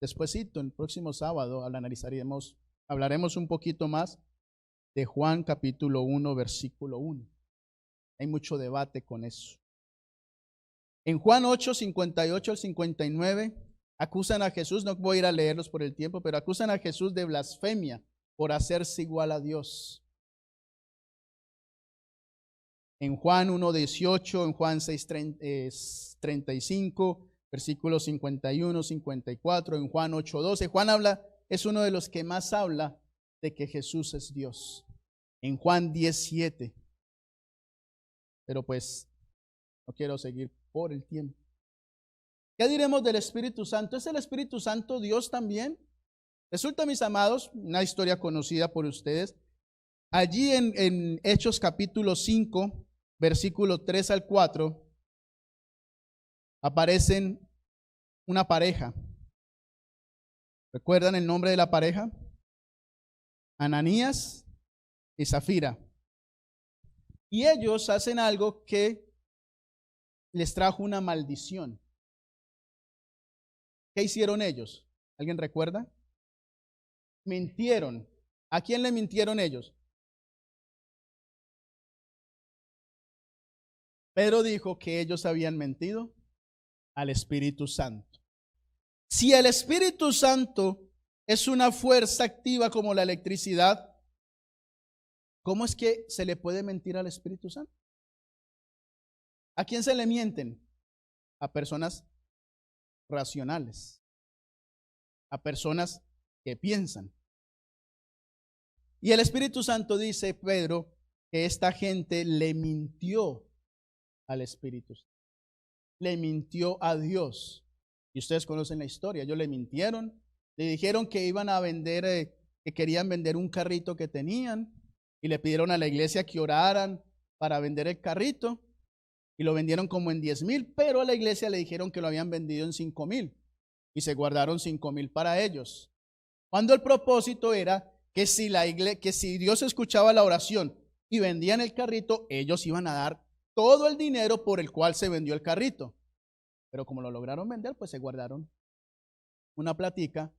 despuesito, el próximo sábado, hablaremos un poquito más de Juan capítulo 1, versículo 1. Hay mucho debate con eso. En Juan 8, 58 al 59, acusan a Jesús, no voy a ir a leerlos por el tiempo, pero acusan a Jesús de blasfemia por hacerse igual a Dios. En Juan 1, 18, en Juan 6, 35, versículos 51, 54, en Juan 8, 12. Juan es uno de los que más habla de que Jesús es Dios. En Juan 17. Pero pues no quiero seguir por el tiempo. ¿Qué diremos del Espíritu Santo? ¿Es el Espíritu Santo Dios también? Resulta, mis amados, una historia conocida por ustedes. Allí en Hechos capítulo 5, versículo 3 al 4, aparecen una pareja. ¿Recuerdan el nombre de la pareja? Ananías y Zafira. Y ellos hacen algo que les trajo una maldición. ¿Qué hicieron ellos? ¿Alguien recuerda? Mintieron. ¿A quién le mintieron ellos? Pedro dijo que ellos habían mentido al Espíritu Santo. Si el Espíritu Santo es una fuerza activa como la electricidad, ¿cómo es que se le puede mentir al Espíritu Santo? ¿A quién se le mienten? A personas racionales, a personas que piensan. Y el Espíritu Santo dice, Pedro, que esta gente le mintió al Espíritu Santo, le mintió a Dios. Y ustedes conocen la historia. Ellos le mintieron, le dijeron que iban a vender, que querían vender un carrito que tenían, y le pidieron a la iglesia que oraran para vender el carrito, y lo vendieron como en 10,000, pero a la iglesia le dijeron que lo habían vendido en 5,000, y se guardaron 5,000 para ellos. Cuando el propósito era que si Dios escuchaba la oración y vendían el carrito, ellos iban a dar todo el dinero por el cual se vendió el carrito. Pero como lo lograron vender, pues se guardaron una platica,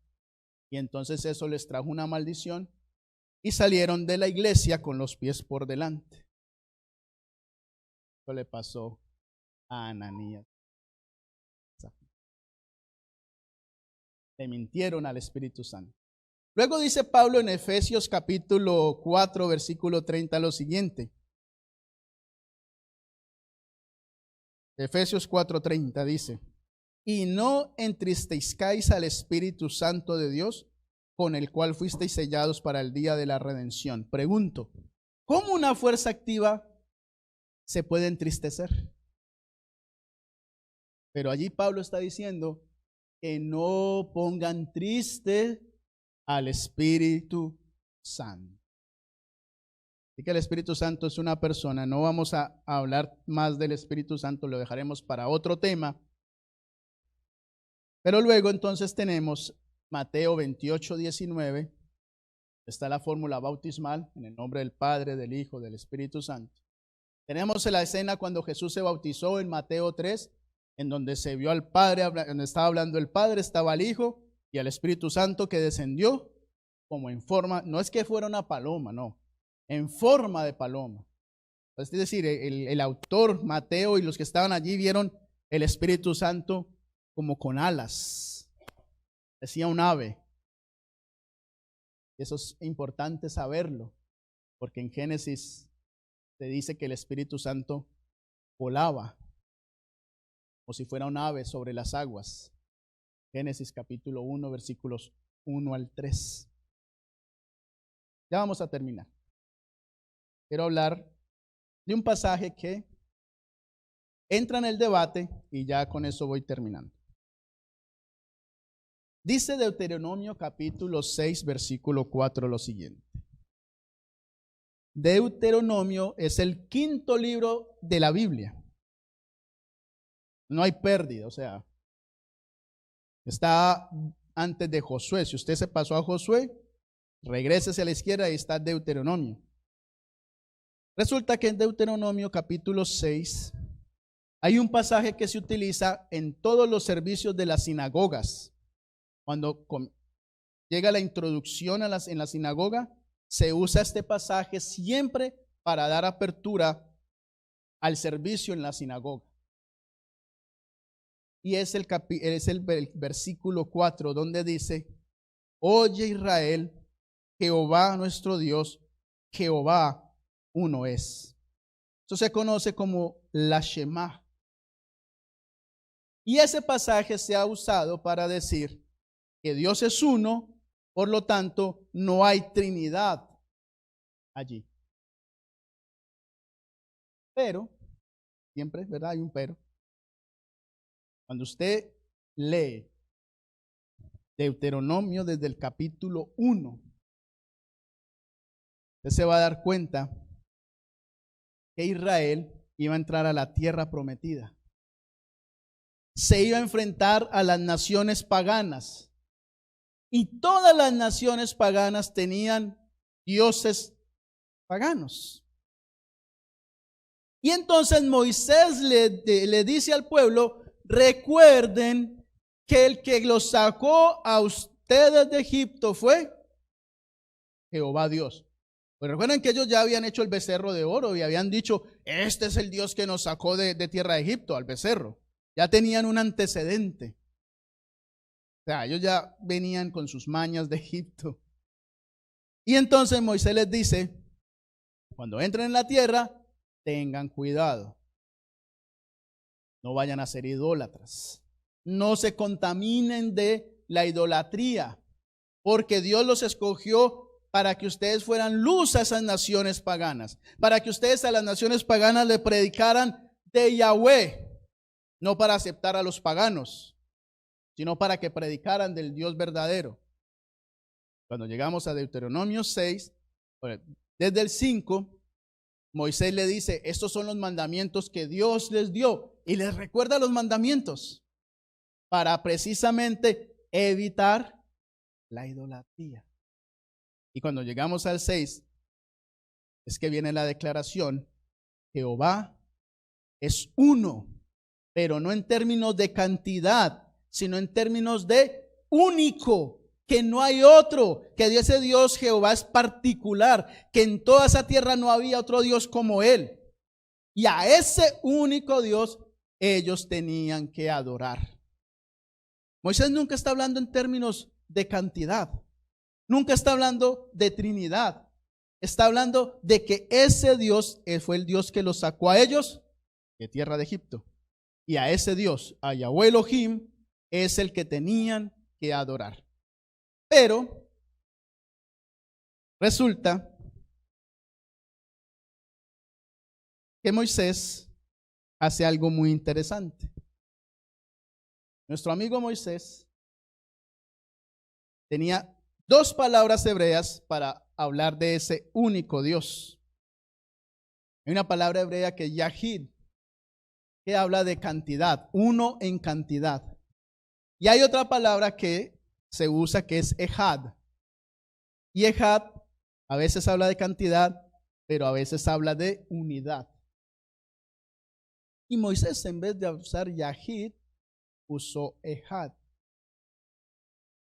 y entonces eso les trajo una maldición y salieron de la iglesia con los pies por delante. Eso le pasó a Ananías. Le mintieron al Espíritu Santo. Luego dice Pablo en Efesios capítulo 4, versículo 30 lo siguiente. Efesios 4:30 dice: y no entristezcáis al Espíritu Santo de Dios, con el cual fuisteis sellados para el día de la redención. Pregunto, ¿cómo una fuerza activa se puede entristecer? Pero allí Pablo está diciendo que no pongan triste al Espíritu Santo. Así que el Espíritu Santo es una persona. No vamos a hablar más del Espíritu Santo, lo dejaremos para otro tema. Pero luego entonces tenemos Mateo 28, 19. Está la fórmula bautismal en el nombre del Padre, del Hijo, del Espíritu Santo. Tenemos la escena cuando Jesús se bautizó en Mateo 3, en donde se vio al Padre, donde estaba hablando el Padre, estaba el Hijo y el Espíritu Santo que descendió como en forma, no es que fuera una paloma, no, en forma de paloma. Es decir, el autor Mateo y los que estaban allí vieron el Espíritu Santo como con alas, decía un ave. Eso es importante saberlo, porque en Génesis se dice que el Espíritu Santo volaba como si fuera un ave sobre las aguas. Génesis capítulo 1, versículos 1 al 3. Ya vamos a terminar. Quiero hablar de un pasaje que entra en el debate y ya con eso voy terminando. Dice Deuteronomio capítulo 6, versículo 4 lo siguiente. Deuteronomio es el quinto libro de la Biblia. No hay pérdida, o sea, está antes de Josué. Si usted se pasó a Josué, regrese a la izquierda y está Deuteronomio. Resulta que en Deuteronomio capítulo 6 hay un pasaje que se utiliza en todos los servicios de las sinagogas. Cuando llega la introducción en la sinagoga, se usa este pasaje siempre para dar apertura al servicio en la sinagoga. Y es el versículo 4 donde dice: Oye Israel, Jehová nuestro Dios, Jehová uno es. Eso se conoce como la Shema. Y ese pasaje se ha usado para decir que Dios es uno, por lo tanto no hay Trinidad allí. Pero, siempre, ¿verdad? Hay un pero. Cuando usted lee Deuteronomio desde el capítulo 1, usted se va a dar cuenta que Israel iba a entrar a la tierra prometida. Se iba a enfrentar a las naciones paganas. Y todas las naciones paganas tenían dioses paganos. Y entonces Moisés le dice al pueblo: recuerden que el que los sacó a ustedes de Egipto fue Jehová Dios. Pues recuerden que ellos ya habían hecho el becerro de oro y habían dicho: este es el Dios que nos sacó de tierra de Egipto, al becerro. Ya tenían un antecedente. O sea, ellos ya venían con sus mañas de Egipto. Y entonces Moisés les dice: cuando entren en la tierra, tengan cuidado. No vayan a ser idólatras. No se contaminen de la idolatría, porque Dios los escogió para que ustedes fueran luz a esas naciones paganas, para que ustedes a las naciones paganas le predicaran de Yahweh, no para aceptar a los paganos, sino para que predicaran del Dios verdadero. Cuando llegamos a Deuteronomio 6, desde el 5, Moisés le dice: estos son los mandamientos que Dios les dio, y les recuerda los mandamientos para precisamente evitar la idolatría. Y cuando llegamos al 6, es que viene la declaración: Jehová es uno, pero no en términos de cantidad, sino en términos de único, que no hay otro, que ese Dios Jehová es particular, que en toda esa tierra no había otro Dios como él. Y a ese único Dios ellos tenían que adorar. Moisés nunca está hablando en términos de cantidad, nunca está hablando de Trinidad, está hablando de que ese Dios fue el Dios que los sacó a ellos de tierra de Egipto. Y a ese Dios, a Yahweh Elohim, es el que tenían que adorar. Pero resulta que Moisés hace algo muy interesante. Nuestro amigo Moisés tenía dos palabras hebreas para hablar de ese único Dios. Hay una palabra hebrea que es Yahid, que habla de cantidad, uno en cantidad. Y hay otra palabra que se usa que es Ejad. Y Ejad a veces habla de cantidad, pero a veces habla de unidad. Y Moisés, en vez de usar Yahid, usó Ejad.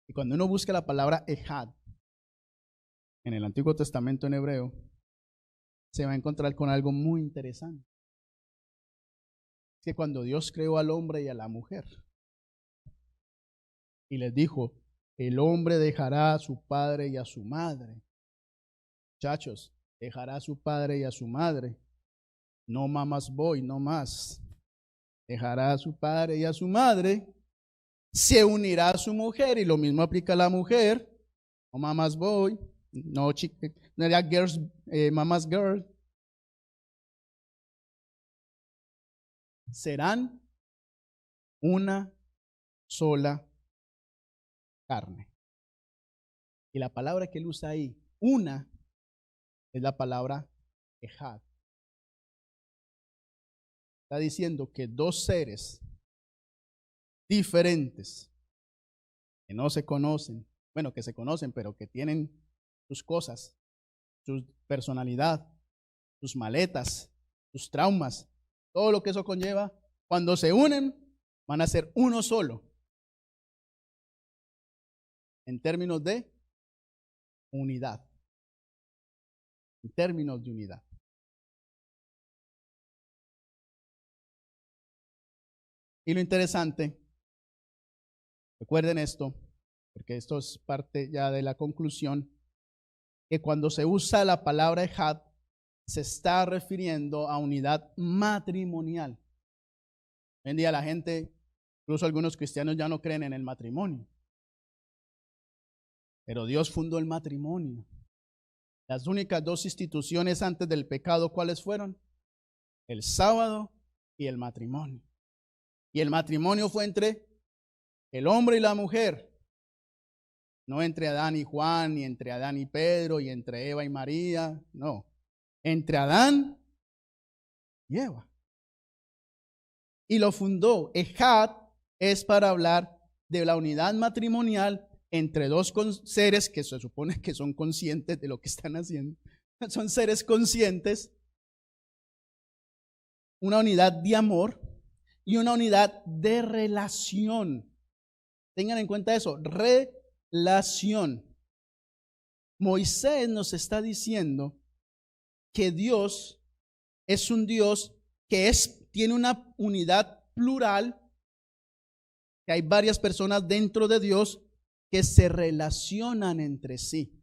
Y cuando uno busca la palabra Ejad en el Antiguo Testamento en hebreo, se va a encontrar con algo muy interesante. Que cuando Dios creó al hombre y a la mujer, y les dijo: el hombre dejará a su padre y a su madre. Muchachos, dejará a su padre y a su madre. No mamas boy, no más. Dejará a su padre y a su madre se unirá a su mujer, y lo mismo aplica a la mujer, no mama's boy, no chica, no era girls, mama's girl. Serán una sola carne. Y la palabra que él usa ahí, una, es la palabra ejad. Está diciendo que dos seres diferentes, que no se conocen, bueno, que se conocen, pero que tienen sus cosas, su personalidad, sus maletas, sus traumas, todo lo que eso conlleva, cuando se unen, van a ser uno solo. En términos de unidad. En términos de unidad. Y lo interesante, recuerden esto, porque esto es parte ya de la conclusión, que cuando se usa la palabra ejad, se está refiriendo a unidad matrimonial. Hoy en día la gente, incluso algunos cristianos, ya no creen en el matrimonio. Pero Dios fundó el matrimonio. Las únicas dos instituciones antes del pecado, ¿cuáles fueron? El sábado y el matrimonio. Y el matrimonio fue entre el hombre y la mujer. No entre Adán y Juan, ni entre Adán y Pedro, y entre Eva y María. No. Entre Adán y Eva. Y lo fundó. Ejad es para hablar de la unidad matrimonial entre dos seres que se supone que son conscientes de lo que están haciendo. Son seres conscientes. Una unidad de amor y una unidad de relación. Tengan en cuenta eso, relación. Moisés nos está diciendo que Dios es un Dios que tiene una unidad plural, que hay varias personas dentro de Dios que se relacionan entre sí.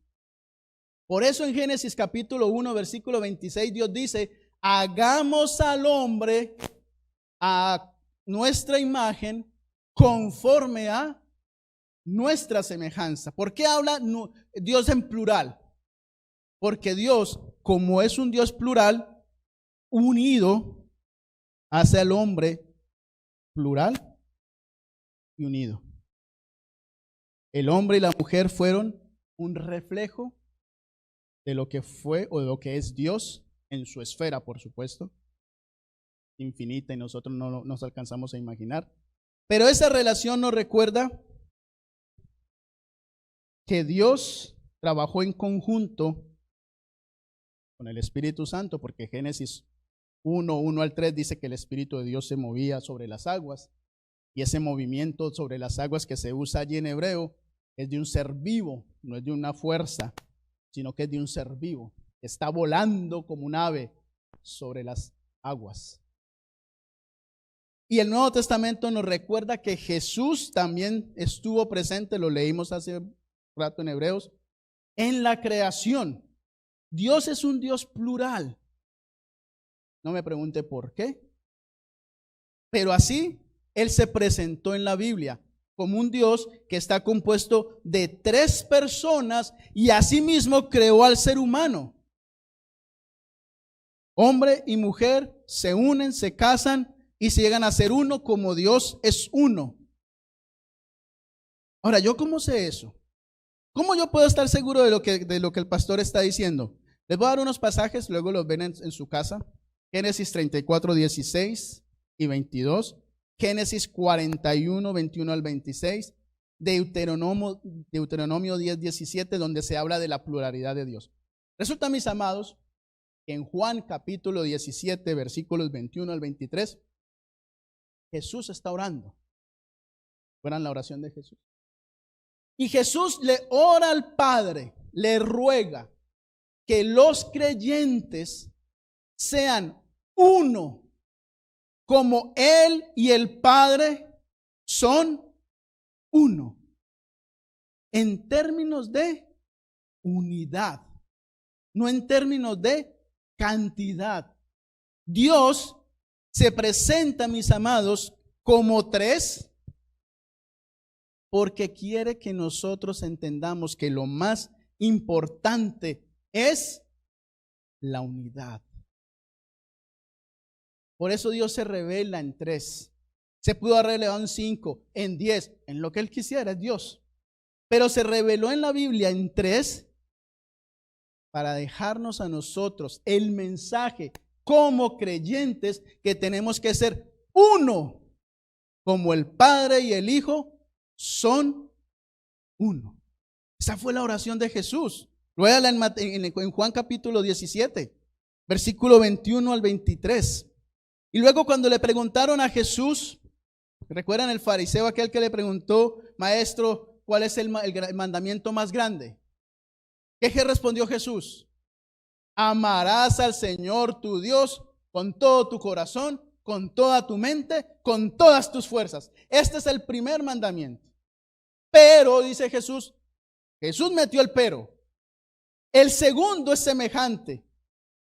Por eso en Génesis capítulo 1, versículo 26, Dios dice, hagamos al hombre a nuestra imagen conforme a nuestra semejanza. ¿Por qué habla Dios en plural? Porque Dios, como es un Dios plural, unido, hace al hombre plural y unido. El hombre y la mujer fueron un reflejo de lo que fue o de lo que es Dios en su esfera, por supuesto, infinita, y nosotros no nos alcanzamos a imaginar. Pero esa relación nos recuerda que Dios trabajó en conjunto con el Espíritu Santo, porque Génesis 1 al 3 dice que el Espíritu de Dios se movía sobre las aguas, y ese movimiento sobre las aguas que se usa allí en hebreo es de un ser vivo, no es de una fuerza, sino que es de un ser vivo, que está volando como un ave sobre las aguas. Y el Nuevo Testamento nos recuerda que Jesús también estuvo presente, lo leímos hace un rato en Hebreos, en la creación. Dios es un Dios plural. No me pregunte por qué, pero así Él se presentó en la Biblia como un Dios que está compuesto de tres personas y asimismo creó al ser humano. Hombre y mujer se unen, se casan y se llegan a ser uno como Dios es uno. Ahora, ¿yo cómo sé eso? ¿Cómo yo puedo estar seguro de lo que el pastor está diciendo? Les voy a dar unos pasajes, luego los ven en su casa. Génesis 34, 16 y 22. Génesis 41, 21 al 26. Deuteronomio 10, 17, donde se habla de la pluralidad de Dios. Resulta, mis amados, que en Juan capítulo 17, versículos 21 al 23, Jesús está orando. ¿Recuerdan la oración de Jesús? Y Jesús le ora al Padre, le ruega que los creyentes sean uno, como Él y el Padre son uno, en términos de unidad, no en términos de cantidad. Dios se presenta, mis amados, como tres porque quiere que nosotros entendamos que lo más importante es la unidad. Por eso Dios se revela en 3. Se pudo haber revelado en 5, en 10, en lo que Él quisiera, es Dios. Pero se reveló en la Biblia en 3 para dejarnos a nosotros el mensaje como creyentes que tenemos que ser uno, como el Padre y el Hijo son uno. Esa fue la oración de Jesús. Léala en Juan capítulo 17, versículo 21 al 23. Y luego cuando le preguntaron a Jesús, ¿recuerdan el fariseo aquel que le preguntó, maestro, cuál es el mandamiento más grande? ¿Qué respondió Jesús? Amarás al Señor tu Dios con todo tu corazón, con toda tu mente, con todas tus fuerzas. Este es el primer mandamiento. Pero, dice Jesús metió el pero. El segundo es semejante.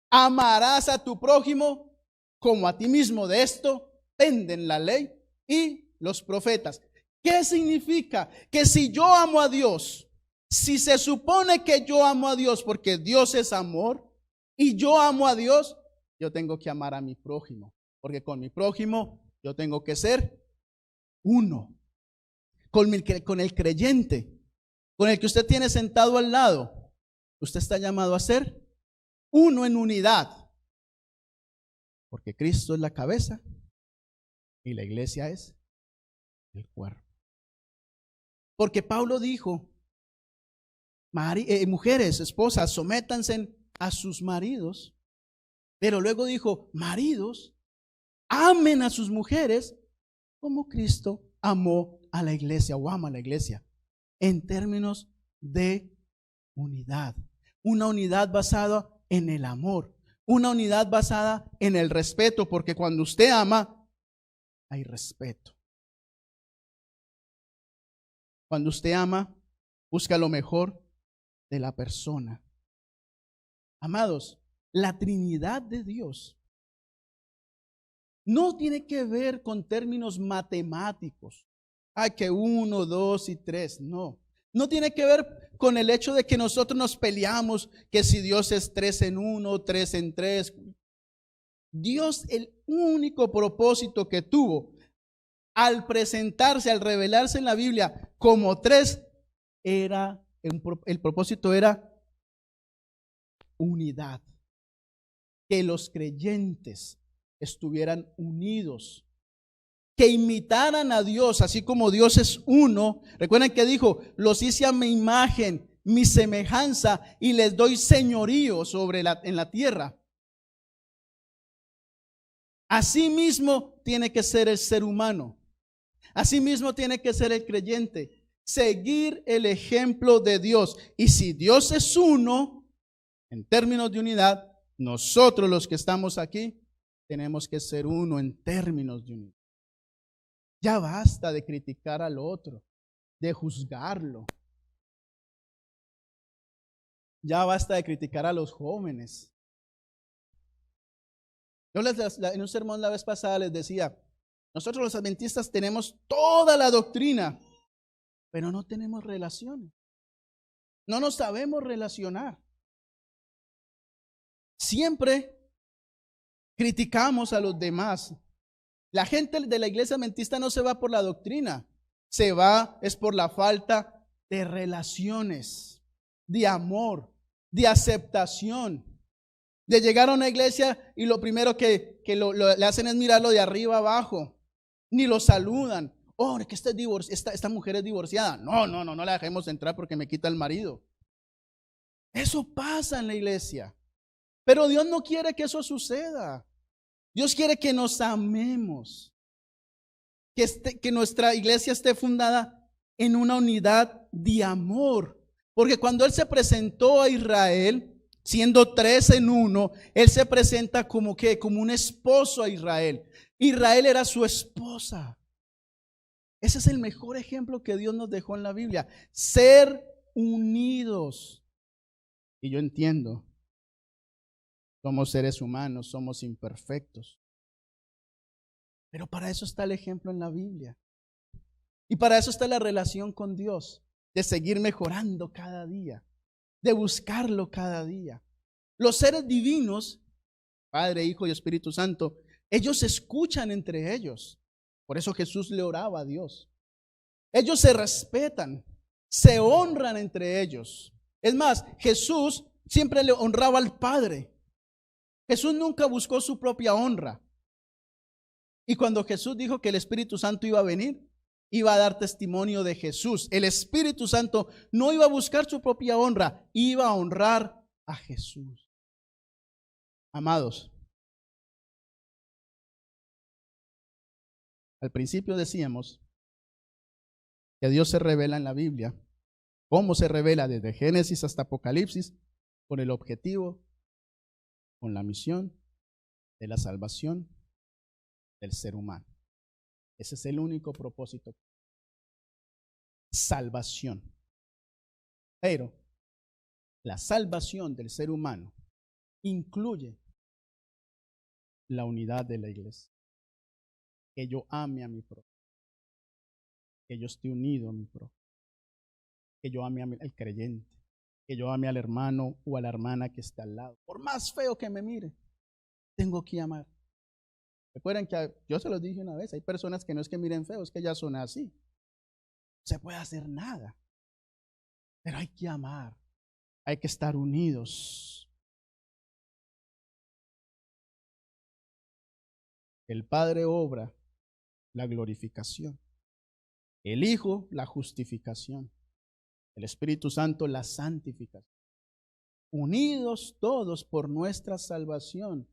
Amarás a tu prójimo como a ti mismo. De esto penden la ley y los profetas. ¿Qué significa? Que si yo amo a Dios, si se supone que yo amo a Dios porque Dios es amor y yo amo a Dios, yo tengo que amar a mi prójimo, porque con mi prójimo yo tengo que ser uno. Con el creyente, con el que usted tiene sentado al lado, usted está llamado a ser uno en unidad, porque Cristo es la cabeza y la iglesia es el cuerpo. Porque Pablo dijo, mujeres, esposas, sométanse a sus maridos, pero luego dijo, maridos, amen a sus mujeres como Cristo amó a la iglesia o ama a la iglesia, en términos de unidad. Una unidad basada en el amor, una unidad basada en el respeto, porque cuando usted ama, hay respeto. Cuando usted ama, busca lo mejor de la persona. Amados, la Trinidad de Dios no tiene que ver con términos matemáticos. Ay, que 1, 2 y 3. No. No tiene que ver con el hecho de que nosotros nos peleamos, que si Dios es 3 en 1, 3 en 3. Dios, el único propósito que tuvo al presentarse, al revelarse en la Biblia como 3, el propósito era unidad. Que los creyentes estuvieran unidos, que imitaran a Dios, así como Dios es uno. Recuerden que dijo, los hice a mi imagen, mi semejanza, y les doy señorío en la tierra. Así mismo tiene que ser el ser humano. Así mismo tiene que ser el creyente. Seguir el ejemplo de Dios. Y si Dios es uno, en términos de unidad, nosotros los que estamos aquí tenemos que ser uno en términos de unidad. Ya basta de criticar al otro, de juzgarlo. Ya basta de criticar a los jóvenes. Yo en un sermón la vez pasada les decía, nosotros los adventistas tenemos toda la doctrina, pero no tenemos relaciones. No nos sabemos relacionar. Siempre criticamos a los demás. La gente de la iglesia adventista no se va por la doctrina, se va es por la falta de relaciones, de amor, de aceptación, de llegar a una iglesia y lo primero que le hacen es mirarlo de arriba abajo, ni lo saludan. Oh, que esta mujer es divorciada. No la dejemos entrar porque me quita el marido. Eso pasa en la iglesia. Pero Dios no quiere que eso suceda. Dios quiere que nos amemos. Que nuestra iglesia esté fundada en una unidad de amor. Porque cuando Él se presentó a Israel, siendo 3 en 1, Él se presenta como un esposo a Israel. Israel era su esposa. Ese es el mejor ejemplo que Dios nos dejó en la Biblia. Ser unidos. Y yo entiendo. Somos seres humanos, somos imperfectos. Pero para eso está el ejemplo en la Biblia. Y para eso está la relación con Dios, de seguir mejorando cada día, de buscarlo cada día. Los seres divinos, Padre, Hijo y Espíritu Santo, ellos se escuchan entre ellos. Por eso Jesús le oraba a Dios. Ellos se respetan, se honran entre ellos. Es más, Jesús siempre le honraba al Padre. Jesús nunca buscó su propia honra. Y cuando Jesús dijo que el Espíritu Santo iba a venir, iba a dar testimonio de Jesús. El Espíritu Santo no iba a buscar su propia honra, iba a honrar a Jesús. Amados, al principio decíamos que Dios se revela en la Biblia. ¿Cómo se revela? Desde Génesis hasta Apocalipsis, con el objetivo, con la misión de la salvación del ser humano. Ese es el único propósito. Salvación. Pero la salvación del ser humano incluye la unidad de la iglesia. Que yo ame a mi prójimo. Que yo esté unido a mi prójimo. Que yo ame al creyente. Que yo ame al hermano o a la hermana que está al lado. Por más feo que me mire, tengo que amar. Recuerden que yo se los dije una vez, hay personas que no es que miren feo, es que ya son así. No se puede hacer nada. Pero hay que amar. Hay que estar unidos. El Padre obra la glorificación. El Hijo la justificación. El Espíritu Santo la santificación. Unidos todos por nuestra salvación.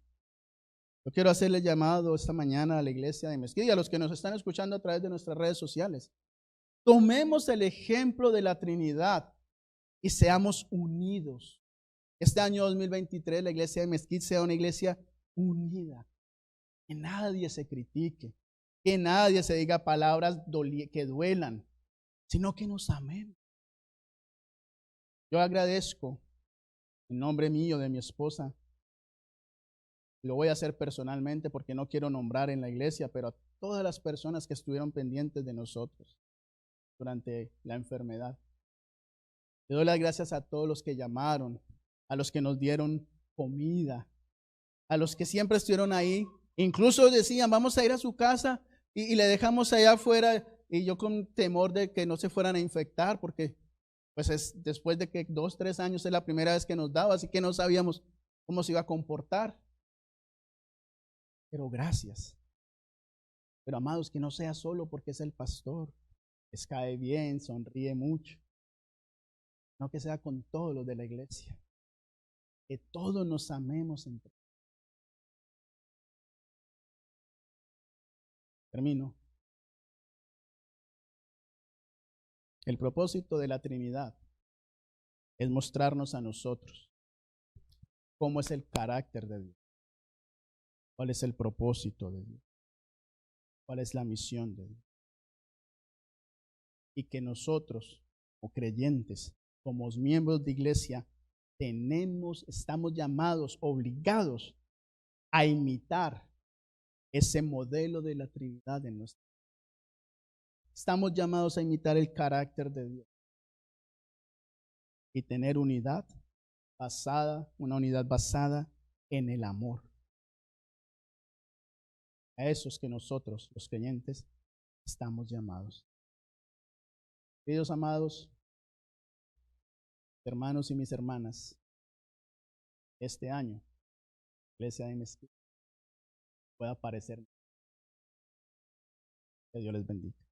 Yo quiero hacerle llamado esta mañana a la iglesia de Mesquite y a los que nos están escuchando a través de nuestras redes sociales. Tomemos el ejemplo de la Trinidad y seamos unidos. Este año 2023 la iglesia de Mesquite sea una iglesia unida. Que nadie se critique, que nadie se diga palabras que duelan, sino que nos amemos. Yo agradezco en nombre mío, de mi esposa, lo voy a hacer personalmente porque no quiero nombrar en la iglesia, pero a todas las personas que estuvieron pendientes de nosotros durante la enfermedad. Le doy las gracias a todos los que llamaron, a los que nos dieron comida, a los que siempre estuvieron ahí. Incluso decían, vamos a ir a su casa y le dejamos allá afuera, y yo con temor de que no se fueran a infectar, porque pues es después de que 2, 3 años es la primera vez que nos daba, así que no sabíamos cómo se iba a comportar. Pero gracias. Pero amados, que no sea solo porque es el pastor, les cae bien, sonríe mucho, no que sea con todos los de la iglesia, que todos nos amemos entre. Termino. El propósito de la Trinidad es mostrarnos a nosotros cómo es el carácter de Dios, cuál es el propósito de Dios, cuál es la misión de Dios. Y que nosotros, como creyentes, como miembros de iglesia, estamos llamados, obligados a imitar ese modelo de la Trinidad en nuestra vida. Estamos llamados a imitar el carácter de Dios y tener una unidad basada en el amor. A eso es que nosotros, los creyentes, estamos llamados. Queridos amados, hermanos y mis hermanas, este año, Iglesia de Mesquite pueda parecer. Que Dios les bendiga.